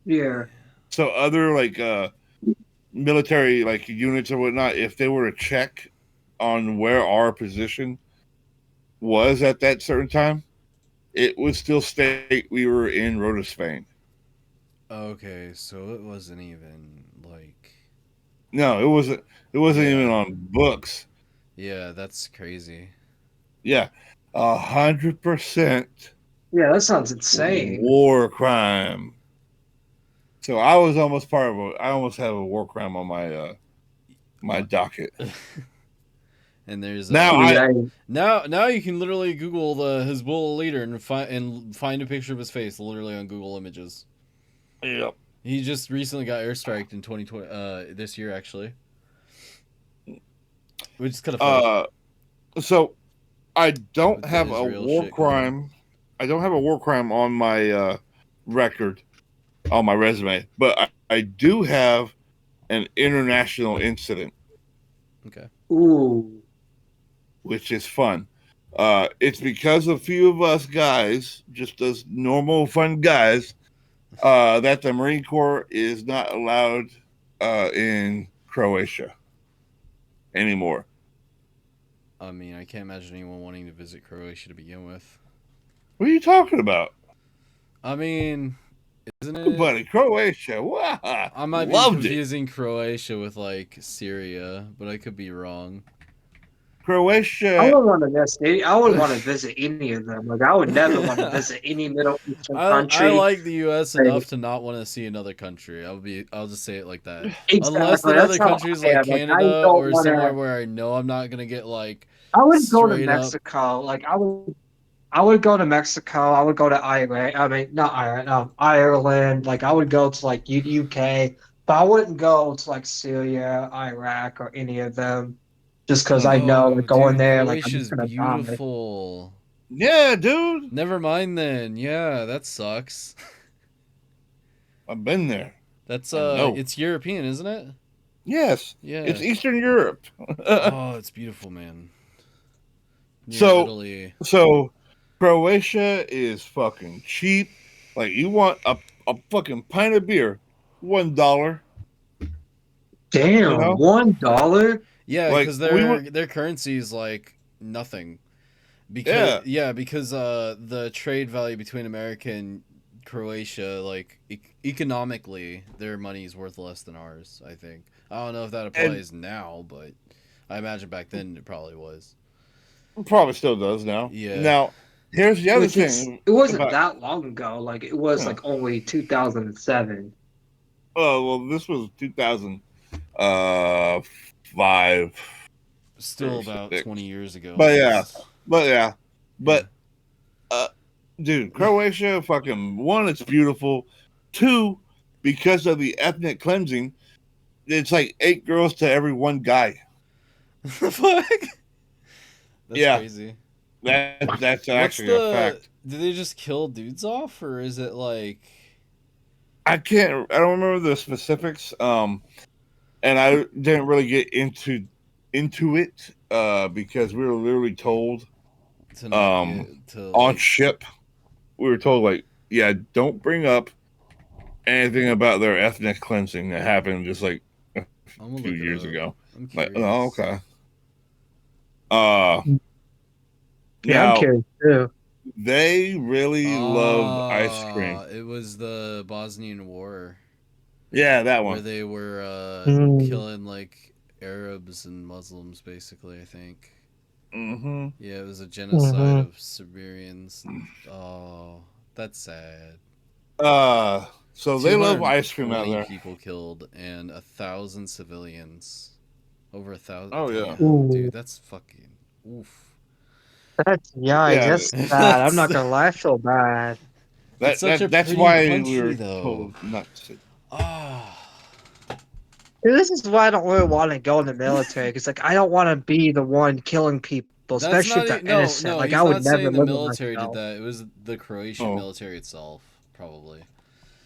Yeah. So other like military like units or whatnot, if they were to check on where our position was at that certain time, it would still state we were in Rota, Spain. Okay, so it wasn't even like. No, it wasn't. It wasn't Yeah. even on books. Yeah, that's crazy. Yeah, 100% Yeah, that sounds insane. war crime. So I was almost part of I almost have a war crime on my my docket. And there's Now now you can literally Google the Hezbollah leader and find a picture of his face literally on Google Images. Yep. He just recently got airstriked in 2020 this year actually, which is kind of funny. So I don't With the have a Israel war shit going on. crime. I don't have a war crime on my record, on my resume, but I do have an international incident, Okay. Ooh. which is fun. It's because a few of us guys, just as normal fun guys, that the Marine Corps is not allowed in Croatia anymore. I mean, I can't imagine anyone wanting to visit Croatia to begin with. What are you talking about? I mean, isn't it? Buddy, Croatia. Wow. I might be Loved it. confusing Croatia with like Syria, but I could be wrong. I Croatia. wouldn't want to visit. I wouldn't want to visit any of them. Like I would never want to visit any Middle Eastern I country. like the U.S. Like, enough to not want to see another country. I'll just say it like that. Unless exactly. that other That's how countries I like am. Like I Canada don't or want somewhere to. where I know I'm not gonna get like I would go to straight up. Mexico. Like I would. I would go to Mexico. I would go to Ireland. I mean, not Ireland. Ireland. Like I would go to like UK, but I wouldn't go to like Syria, Iraq, or any of them, just because I know Oh, like going dude, there, like I'm just Croatia's gonna die. beautiful. Yeah, dude. Never mind then. Yeah, that sucks. I've been there. That's I know. it's European, isn't it? Yes. Yeah. It's Eastern Europe. Oh, it's beautiful, man. Near So- Italy. So Croatia is fucking cheap. Like you want a fucking pint of beer, $1. Damn, You know? $1. Yeah, Like, because we were- their currency is like nothing. Because because the trade value between America and Croatia, like economically, their money is worth less than ours. I think. I don't know if that applies now, but I imagine back then it probably was. Probably still does now. Yeah. Now, here's the other thing. It wasn't about- that long ago. Like it was Yeah. like only 2007. Oh well, this was 2005. Still Or about six. 20 years ago. But yeah. almost. But dude, Croatia, fucking one, it's beautiful. Two, because of the ethnic cleansing, it's like 8 girls to every one guy. The fuck? That's Yeah. crazy. That's actually a fact. Do they just kill dudes off, or is it like? I don't remember the specifics. And I didn't really get into it because we were literally told To not to, on like, ship, we were told like, yeah, don't bring up anything about their ethnic cleansing that happened just like I'm gonna a few look it years up. ago. I'm Like, curious. oh, okay. Yeah, I'm Now curious too. they really love ice cream. It was the Bosnian War Yeah, that where one. they were Mm. killing like Arabs and Muslims, basically. I think. Mm-hmm. Yeah, it was a genocide Mhm. of Siberians. Oh, that's sad. So they love ice cream out 220 there. people killed and 1,000 civilians. Over 1,000. Oh, yeah. Damn, Ooh. dude, that's fucking oof. That's Yeah. That's bad. I'm not gonna lie, I feel bad. It's such a That's pretty why country, we were though. told not to. Ah. This is why I don't really want to go in the military because, like, I don't want to be the one killing people, That's especially not if they're innocent. Like, he's I would not never saying the live with military did myself. that. It was the Croatian Oh. military itself, probably.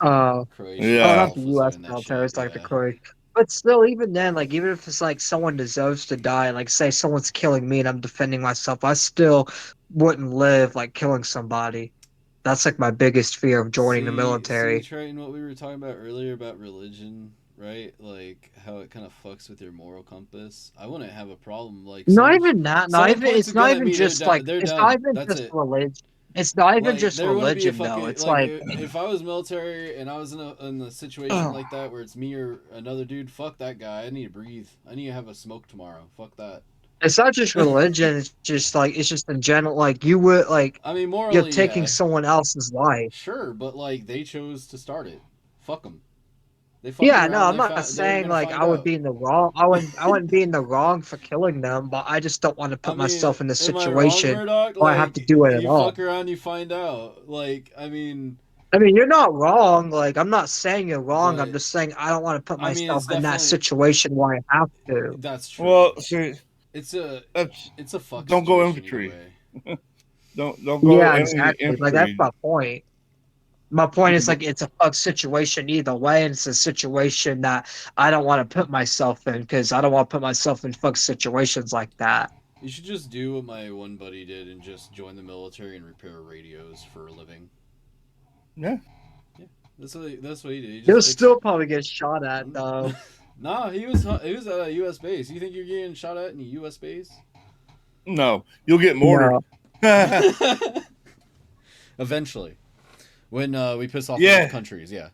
Croatian Yeah. Oh, itself not the was U.S. doing that military. It's shit, like the yeah. Croatian. But still, even then, like, even if it's like someone deserves to die, like, say someone's killing me and I'm defending myself, I still wouldn't live like killing somebody. That's like my biggest fear of joining the See, military. Triton, what we were talking about earlier about religion, right? Like how it kind of fucks with your moral compass. I wouldn't have a problem. Like Not someone- even that. Not someone even. points It's a gun not at even me, they're just done- like. they're It's done. not even That's just it. religion. It's not even Like, just there wouldn't be a religion, though. fucking It's like like. if I was military and I was in a situation like that where it's me or another dude, fuck that guy. I need to breathe. I need to have a smoke tomorrow. Fuck that. It's not just religion. It's just like it's just in general. Like you would like I mean, morally, you're taking yeah. someone else's life. Sure, but like they chose to start it. Fuck them. They fuck Yeah, no, around. I'm not They're saying gonna like find I would out. be in the wrong. I wouldn't be in the wrong for killing them, but I just don't want to I put mean, myself in a am I wrong, situation Murdoch? where I have to Like, do it at you all. fuck around, you find out. Like, I mean, I mean, you're not wrong. Like, I'm not saying you're wrong. I'm but just saying I don't want to put I mean, myself it's in that definitely situation where I have to. that's true. Well, see, It's a that's it's a fuck don't go situation either infantry. way. Don't go Yeah, any exactly. Like that's infantry. my point. My point is like it's a fuck situation either way, and it's a situation that I don't want to put myself in because I don't want to put myself in fuck situations like that. You should just do what my one buddy did and just join the military and repair radios for a living. Yeah. Yeah, that's what he did. He You'll just fixed. still probably get shot at though. Nah, he was at a U.S. base. You think you're getting shot at in a U.S. base? No, you'll get mortared. No. Eventually, when we piss off enough Yeah. countries, yeah,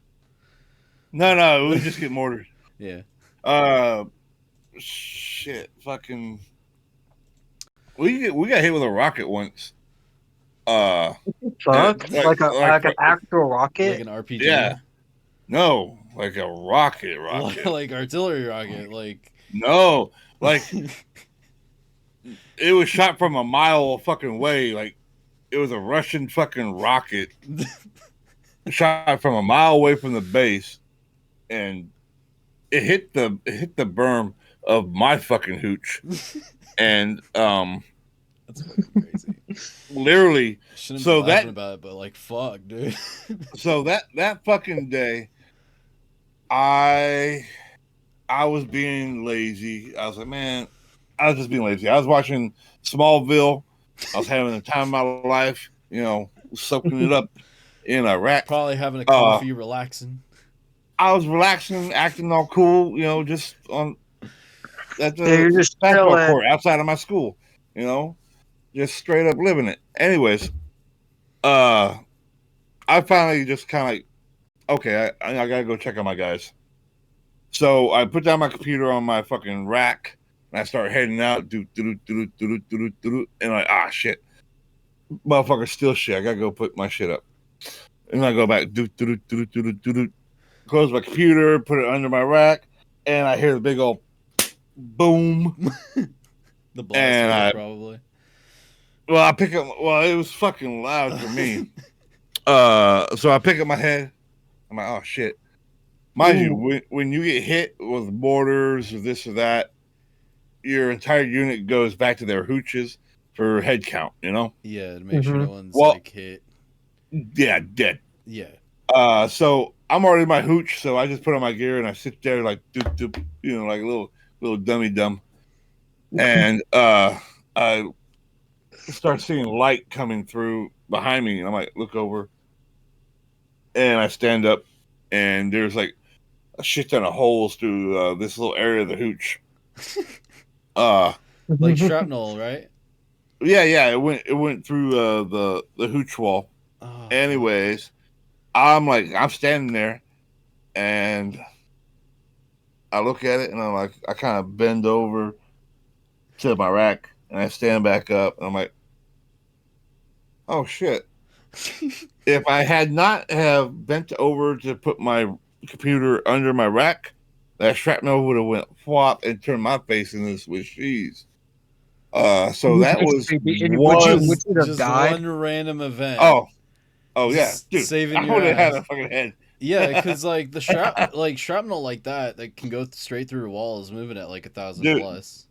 No, we just get mortared. yeah. Uh, shit, fucking. We got hit with a rocket once. Fuck, like an actual Like rocket. an RPG. Yeah. No, like a rocket. Like artillery rocket. Like No, like it was shot from a mile fucking way. Like it was a Russian fucking rocket shot from a mile away from the base, and it hit the berm of my fucking hooch, and that's fucking crazy. literally. Shouldn't So be laughing that about it, but like fuck, dude. so that fucking day, I was being lazy. I was like, man, I was just being lazy. I was watching Smallville. I was having the time of my life, soaking it up in Iraq. Probably having a coffee, relaxing. I was relaxing, acting all cool, just at Yeah, the you're just basketball chilling. court outside of my school, just straight up living it. Anyways, I finally just kind of like, okay, I gotta go check on my guys. So I put down my computer on my fucking rack and I start heading out, and like, shit, motherfucker, still shit. I gotta go put my shit up, and I go back, close my computer, put it under my rack, and I hear the big old boom. The blast And radio, probably. Well, I pick up. Well, it was fucking loud for me. So I pick up my head. I'm like, oh shit. Mind you, when you get hit with mortars or this or that, your entire unit goes back to their hooches for head count. Yeah, to make sure no one's Well, like hit. Yeah, dead. Yeah. So I'm already in my hooch, so I just put on my gear and I sit there like doop doop, like a little dummy dumb. And I start seeing light coming through behind me, and I'm like, look over, and I stand up, and there's like a shit ton of holes through this little area of the hooch. Like shrapnel, right? Yeah, it went through the hooch wall. Oh, Anyways, I'm standing there, and I look at it, and I'm like, I kind of bend over to my rack, and I stand back up, and I'm like, oh shit. If I had not have bent over to put my computer under my rack, that shrapnel would have went flop and turned my face into Swiss cheese. So that was one. Would you have just died? one random event. Oh yeah, Just dude. saving I your would have had ass. a fucking head. Yeah, because like the shrapnel like that can go straight through walls, moving at like 1,000 Dude, plus.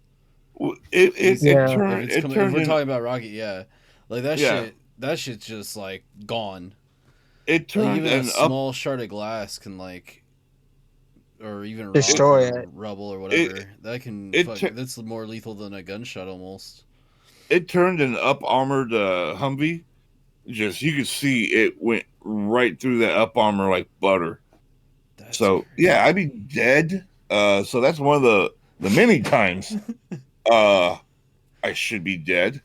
It Yeah. turned. If we're talking about rocket, yeah, like that Yeah. shit. That shit's just like gone. It Like, turned even a an small shard of glass can like, or even rock Destroy or it. rubble or whatever. That can. That's more lethal than a gunshot almost. It turned an up armored Humvee. Just you could see it went right through that up armor like butter. That's So crazy. yeah, I'd be dead. So that's one of the many times I should be dead.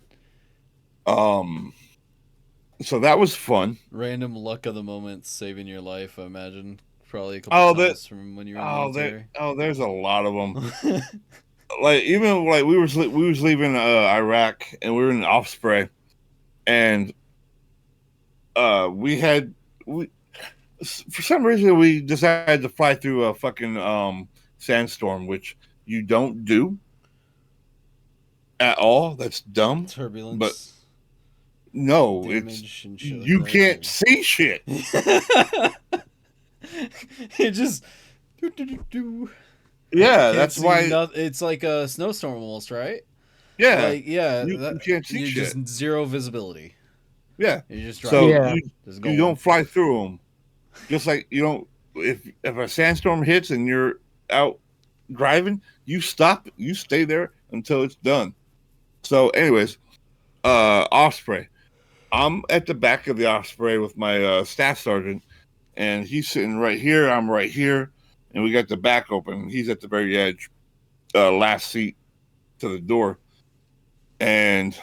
So that was fun. Random luck of the moment saving your life. I imagine probably a couple times from when you were in the military. There's a lot of them. Like even like we was leaving Iraq and we were in Osprey, and for some reason we decided to fly through a fucking sandstorm, which you don't do at all. That's dumb. Turbulence. But no, damage and shit you like can't that. see shit. It just Yeah, can't that's see why. it's like a snowstorm almost, right? Yeah, Like you can't see you shit. just zero visibility. Yeah, You just drive. so Yeah. Just you going. don't fly through them. Just like you don't. If a sandstorm hits and you're out driving, you stop. You stay there until it's done. So, anyways, Osprey. I'm at the back of the Osprey with my staff sergeant, and he's sitting right here. I'm right here, and we got the back open. He's at the very edge, last seat to the door, and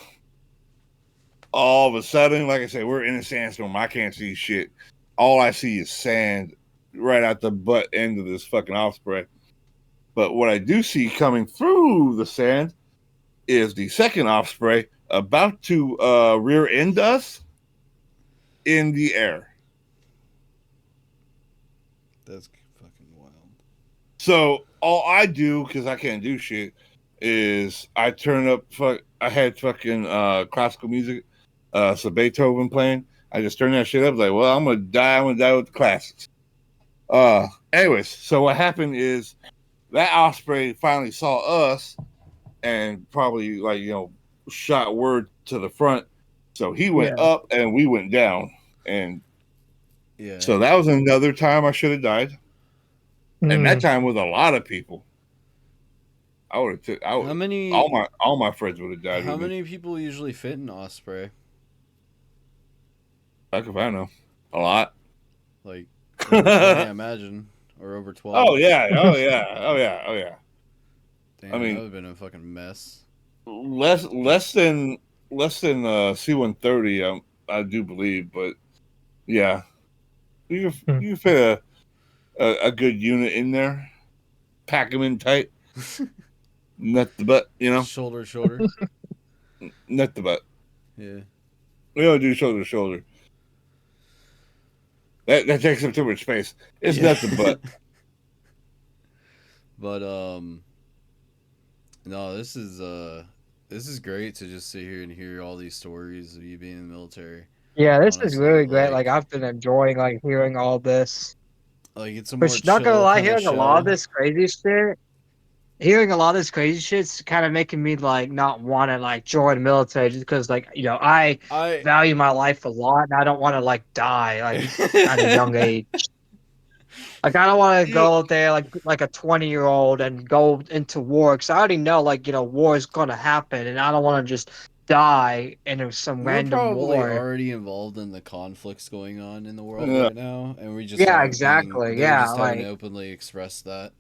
all of a sudden, like I said, we're in a sandstorm. I can't see shit. All I see is sand right out the butt end of this fucking Osprey. But what I do see coming through the sand is the second Osprey about to rear end us in the air. That's fucking wild. So all I do, because I can't do shit, is I turn up. I had fucking classical music, so Beethoven playing. I just turn that shit up. Like, well, I'm gonna die. I'm gonna die with the classics. Anyways, so what happened is that Osprey finally saw us and probably shot word to the front. So he went Yeah. up and we went down, and Yeah. so that was another time I should have died. And that time with a lot of people. I would have took. How many? All my friends would have died. How with many me. people usually fit in Osprey? Fuck if I know. A lot. Like over 20, I imagine, or over 12. Oh yeah. Oh yeah. Oh yeah. Oh yeah. Damn, I mean, that would have been a fucking mess. less than C-130. I do believe, but yeah, you can fit a good unit in there. Pack them in tight. Nut the butt, Shoulder to shoulder. Nut the butt. Yeah. We don't do shoulder to shoulder. That takes up too much space. It's Yeah. nut the butt. But no, this is great to just sit here and hear all these stories of you being in the military. Yeah, this is Honestly, really great. Like I've been enjoying hearing all this. Like it's a more Which, not gonna chill lie, kind of hearing a lot of show. this crazy shit, hearing a lot of this crazy shit's kind of making me not want to join the military just because I I value my life a lot and I don't want to die at a young age. Like I don't want to go out there like a 20-year-old and go into war because I already know war is gonna happen and I don't want to just die in some We're random probably war. already involved in the conflicts going on in the world Yeah. right now, and we just Yeah, aren't exactly. they're Yeah, just haven't openly expressed that.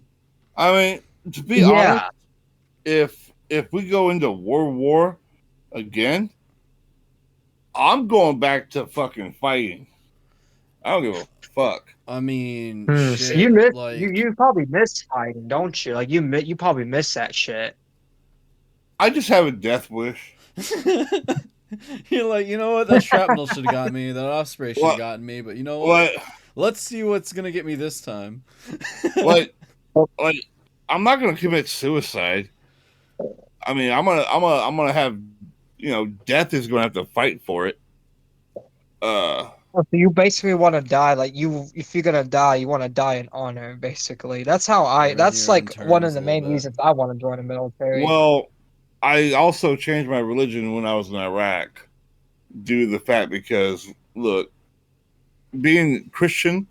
I mean, to be yeah. honest, if we go into war again, I'm going back to fucking fighting. I don't give a fuck. I mean, So shit, you miss like you probably miss fighting, don't you? You probably miss that shit. I just have a death wish. you're like, you know what? That shrapnel should have got me. That Osprey should have What? gotten me. But you know what? Like, Let's see what's gonna get me this time. like, I'm not gonna commit suicide. I mean, I'm gonna have, death is gonna have to fight for it. So you basically want to die if you're gonna die, you want to die in honor. Basically, that's how Or in That's your own one of terms the a main little bit. reasons I want to join the military. Well, I also changed my religion when I was in Iraq due to the fact because look, being Christian,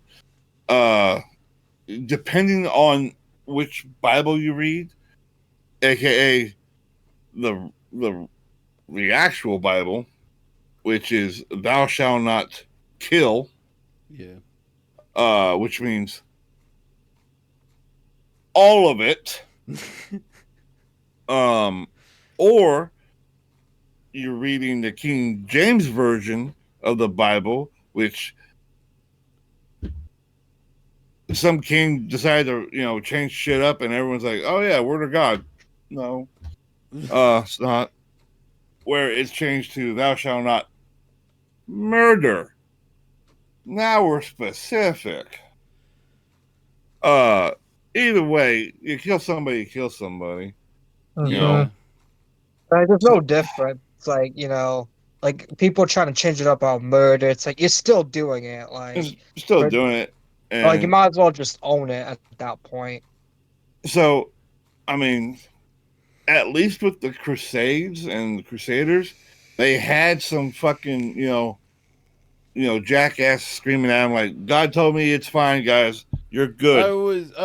depending on which Bible you read, aka the actual Bible, which is "Thou shalt not kill," Yeah. which means all of it, or you're reading the King James version of the Bible, which some king decided to, change shit up, and everyone's like, "Oh yeah, word of God." No, it's not. Where it's changed to "Thou shalt not murder." now we're specific. Either way, you kill somebody, you kill somebody. You Yeah. know, Like, there's no so difference. Like, like people trying to change it up about murder. It's like you're still doing it. it's still For- doing it, like you and might as well just own it at that point. so I mean, at least with the Crusades and the Crusaders, they had some fucking jackass screaming at him like, "God told me it's fine, guys. You're I good."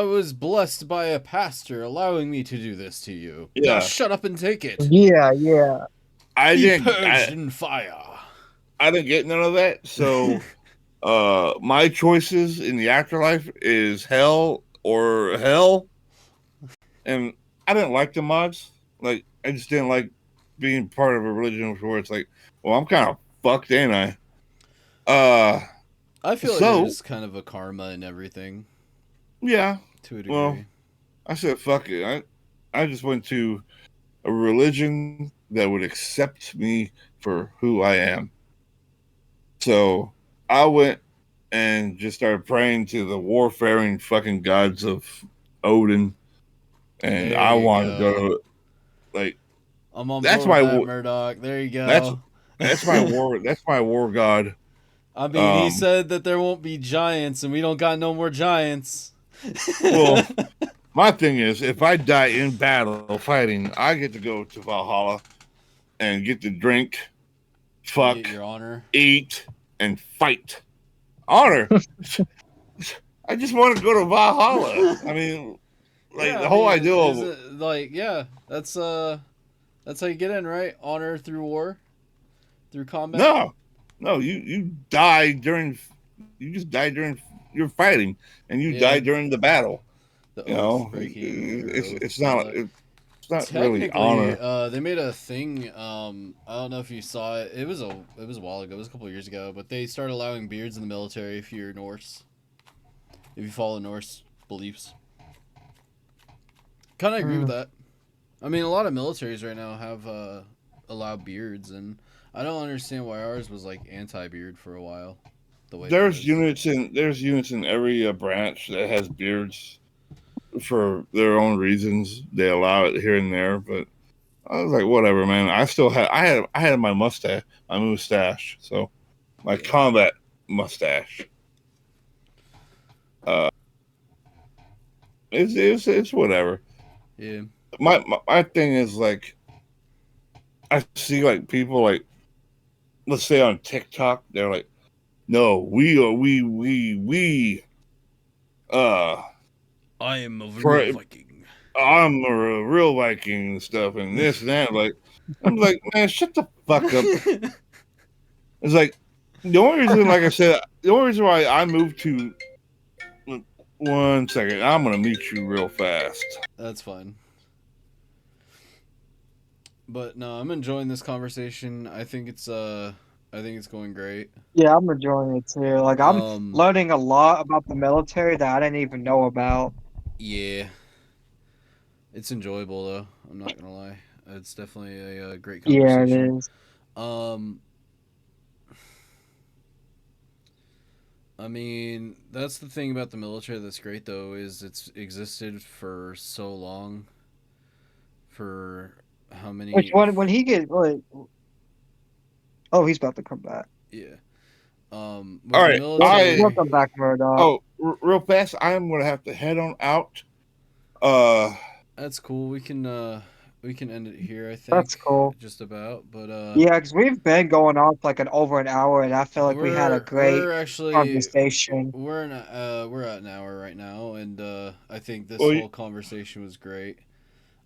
was blessed by a pastor allowing me to do this to you. Now Yeah, shut up and take it. Yeah, yeah. I Be didn't. purged in fire. I didn't get none of that. So, my choices in the afterlife is hell or hell, and I didn't like the mods. Like, I just didn't like being part of a religion where it's like, well, I'm kind of fucked, ain't I? I feel like So there's kind of a karma in everything yeah. to a Well, degree. I said fuck it. I just went to a religion that would accept me for who I am. So I went and just started praying to the warfaring fucking gods of Odin, and There I you want to go. go like I'm on that's board with my that, war. Murdock. There you That's go. that's my war. That's my war god. I mean, he said that there won't be giants, and we don't got no more giants. Well, my thing is, if I die in battle fighting, I get to go to Valhalla and get to drink, fuck, Your honor. eat, and fight. Honor. I just want to go to Valhalla. I mean, like Yeah, the I whole mean, idea is of it like that's how you get in, right? Honor through war, through combat. no, you die during, you just die during your fighting, and you Yeah, die during the battle. the You oath know, breaking or it's oath it's not conduct. it's not really Technically, honor. they made a thing. I don't know if you saw it. It was a while ago. It was a couple of years ago. But they started allowing beards in the military if you're Norse, if you follow Norse beliefs. Kind of agree with that. I mean, a lot of militaries right now have allowed beards, and I don't understand why ours was like anti-beard for a while. The way it There's was. units in every branch that has beards for their own reasons. They allow it here and there, but I was like, whatever, man. I had my mustache, so my combat mustache. Uh, it's whatever. Yeah. My thing is like I see like people like let's say on TikTok they're like, no, we uh I am a for real Viking. I'm a real Viking and stuff and this and that. Like I'm like, man, shut the fuck up. It's like the only reason, like I said, the only reason why I moved to 1 second, I'm gonna mute you real fast. That's fine. But no, I'm enjoying this conversation. I think it's going great. Yeah, I'm enjoying it too. Like I'm Um, learning a lot about the military that I didn't even know about. yeah, it's enjoyable though. I'm not gonna lie. It's definitely a great Yeah, it conversation. is. Um, I mean, that's the thing about the military that's great though is it's existed for so long. For how Which many? one when he get like, oh, he's about to come back. Yeah. All With the right, military, Welcome back, Murdoch. real fast, I'm gonna have to head on out. Uh, that's cool. We can end it here. I That's think cool. just about. But Yeah, because we've been going on for like over an hour, and I feel like we had a great we're actually conversation. we're at an hour right now, and I think this well, whole conversation was great.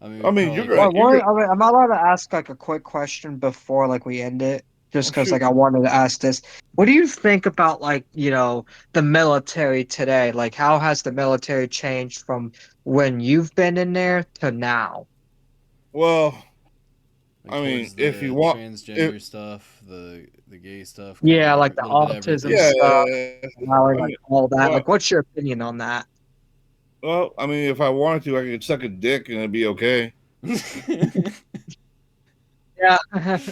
I mean, we I mean, probably Well, could. am I allowed to ask like a quick question before like we end it? Just oh, because like shoot. I wanted to ask this. What do you think about like, the military today? Like how has the military changed from when you've been in there to now? Well, Like I mean, towards if you the want, if transgender stuff, the gay stuff, kind of Yeah, like every the little bit of autism everything. yeah, stuff, allowing I like mean, all that. well, Like what's your opinion on that? I mean, if I wanted to, I could suck a dick and it'd be okay. Yeah.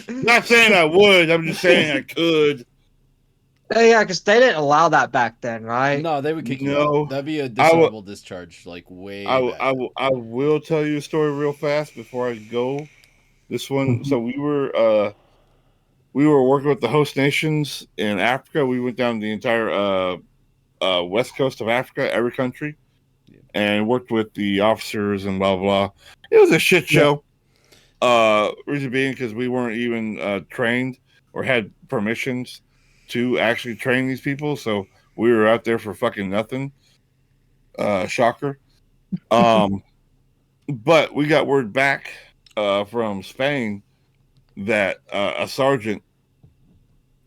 Not saying I would. I'm just saying I could. Yeah, because they didn't allow that back then, right? No, they would kick you No, out. That'd be a I will. dishonorable discharge, like way back then. I will tell you a story real fast before I go. This one. Mhm. So we were working with the host nations in Africa. We went down the entire west coast of Africa, every country, Yeah. and worked with the officers and blah blah. It was a shit Yeah. show. Reason being because we weren't even trained or had permissions to actually train these people, so we were out there for fucking nothing. Shocker. Um, but we got word back from Spain that a sergeant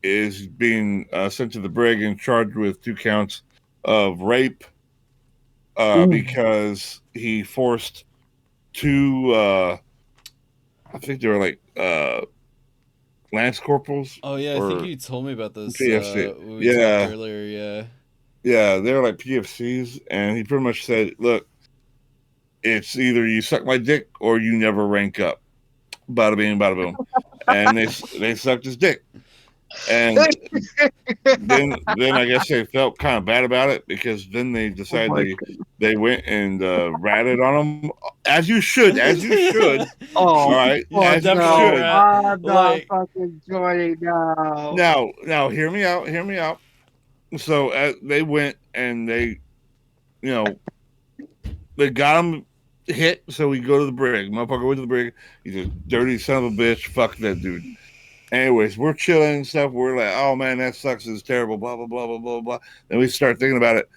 is being sent to the brig and charged with 2 counts of rape Ooh. because he forced two. I think they were like lance corporals Oh yeah, I think or you told me about this PFC. when we talked Yeah, earlier. Yeah. yeah, they were like PFCs, and he pretty much said, "Look, it's either you suck my dick or you never rank up." Bada bing, bada boom, and they sucked his dick, and then I guess they felt kind of bad about it because then they Oh decided my they went and ratted on him as you should, as you should. Oh, All right, fuck as you Definitely no. should. rat. I'm not Like, fucking joining now. Now, hear me out. Hear me out. So they went and you know, they got him hit. So we go to the brig. Motherfucker went to the brig. He's a dirty son of a bitch. Fuck that dude. Anyways, we're chilling and stuff. We're like, oh man, that sucks. It's terrible. Blah blah blah blah blah blah. Then we start thinking about it.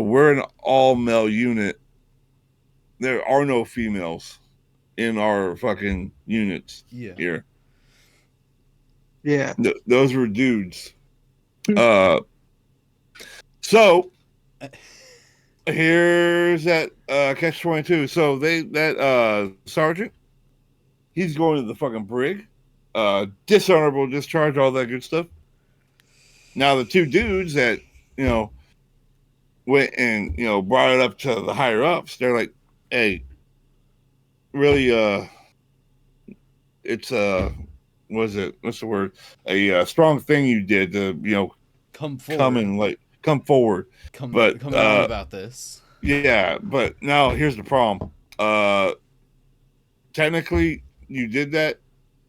We're an all male unit. There are no females in our fucking units yeah. here. Yeah. Those were dudes. Uh, so here's that catch 22. So that sergeant, he's going to the fucking brig. Dishonorable discharge, all that good stuff. Now the two dudes that you know went and brought it up to the higher ups, they're like, hey, really it's what's the word, a strong thing you did to Come forward. come forward, but Come down about this. yeah, but now here's the problem. Technically you did that,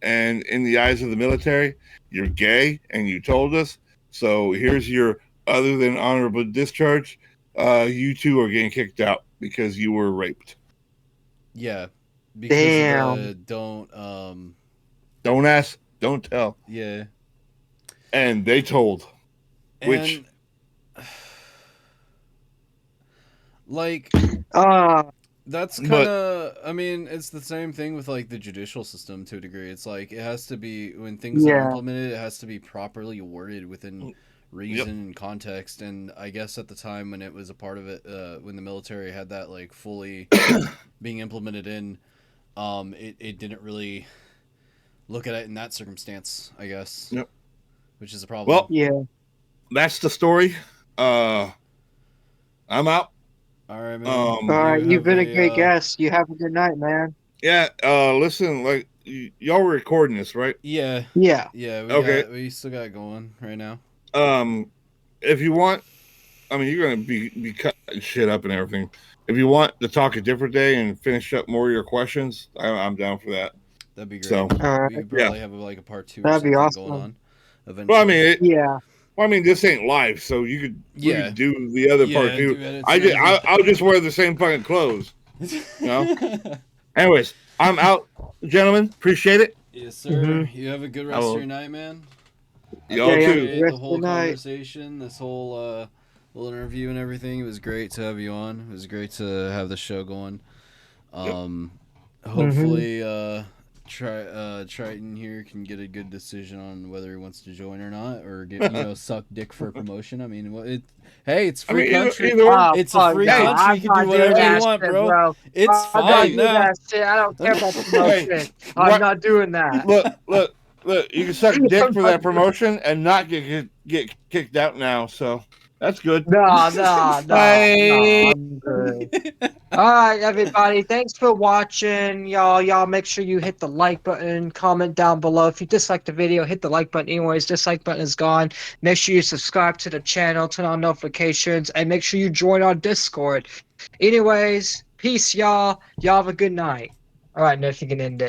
and in the eyes of the military you're gay and you told us, so here's your other than honorable discharge. You two are getting kicked out because you were raped. Yeah. Because of the Damn. Don't ask, don't tell. yeah. And they told, which And like that's kind but of, I mean, it's the same thing with like the judicial system to a degree. It's like it has to be, when things are Yeah. implemented, it has to be properly worded within reason Yep. and context. And I guess at the time when it was a part of it, when the military had that like fully being implemented in, it didn't really look at it in that circumstance, I guess. Yep. Which is a problem. Well, Yeah. that's the story. I'm out. All right, man. Um, All right. You You've have been a great a guest. You have a good night, man. yeah. Listen, like y'all were recording this, right? yeah, Yeah. yeah. Okay. We still got it going right now. If you want, I mean, you're gonna be cutting shit up and everything. If you want to talk a different day and finish up more of your questions, I'm down for that. That'd be great. So, All We right. could probably have like a part 2 or That'd be something going awesome. on eventually. well, I mean, Yeah. this ain't live, so we Yeah. could do the other part do too. edits I and just, everything. I'll just wear the same fucking clothes. know? Anyways, I'm out, gentlemen. Appreciate it. Yes, sir. Mhm. You have a good I rest will- of your night, man. I Y'all Yeah, too. appreciate rest the of whole the night. conversation, this whole little interview and everything. It was great to have you on. It was great to have the show going. Hopefully Triton here can get a good decision on whether he wants to join or not, or get suck dick for a promotion. I mean, hey, it's I free mean, country. either or. It's a free no, country. I'm You can not do doing whatever that you want, shit, bro. It's I'm not fine doing now. that shit. I don't care about promotion. I'm Right. not doing that. Look. You can suck dick for that promotion and not get kicked out now. So that's good. No, Bye. I'm good. All right, everybody. Thanks for watching, y'all. Y'all make sure you hit the like button, comment down below. If you dislike the video, hit the like button. Anyways, dislike button is gone. Make sure you subscribe to the channel, turn on notifications, and make sure you join our Discord. Anyways, peace, y'all. Y'all have a good night. All right, now if you can end it.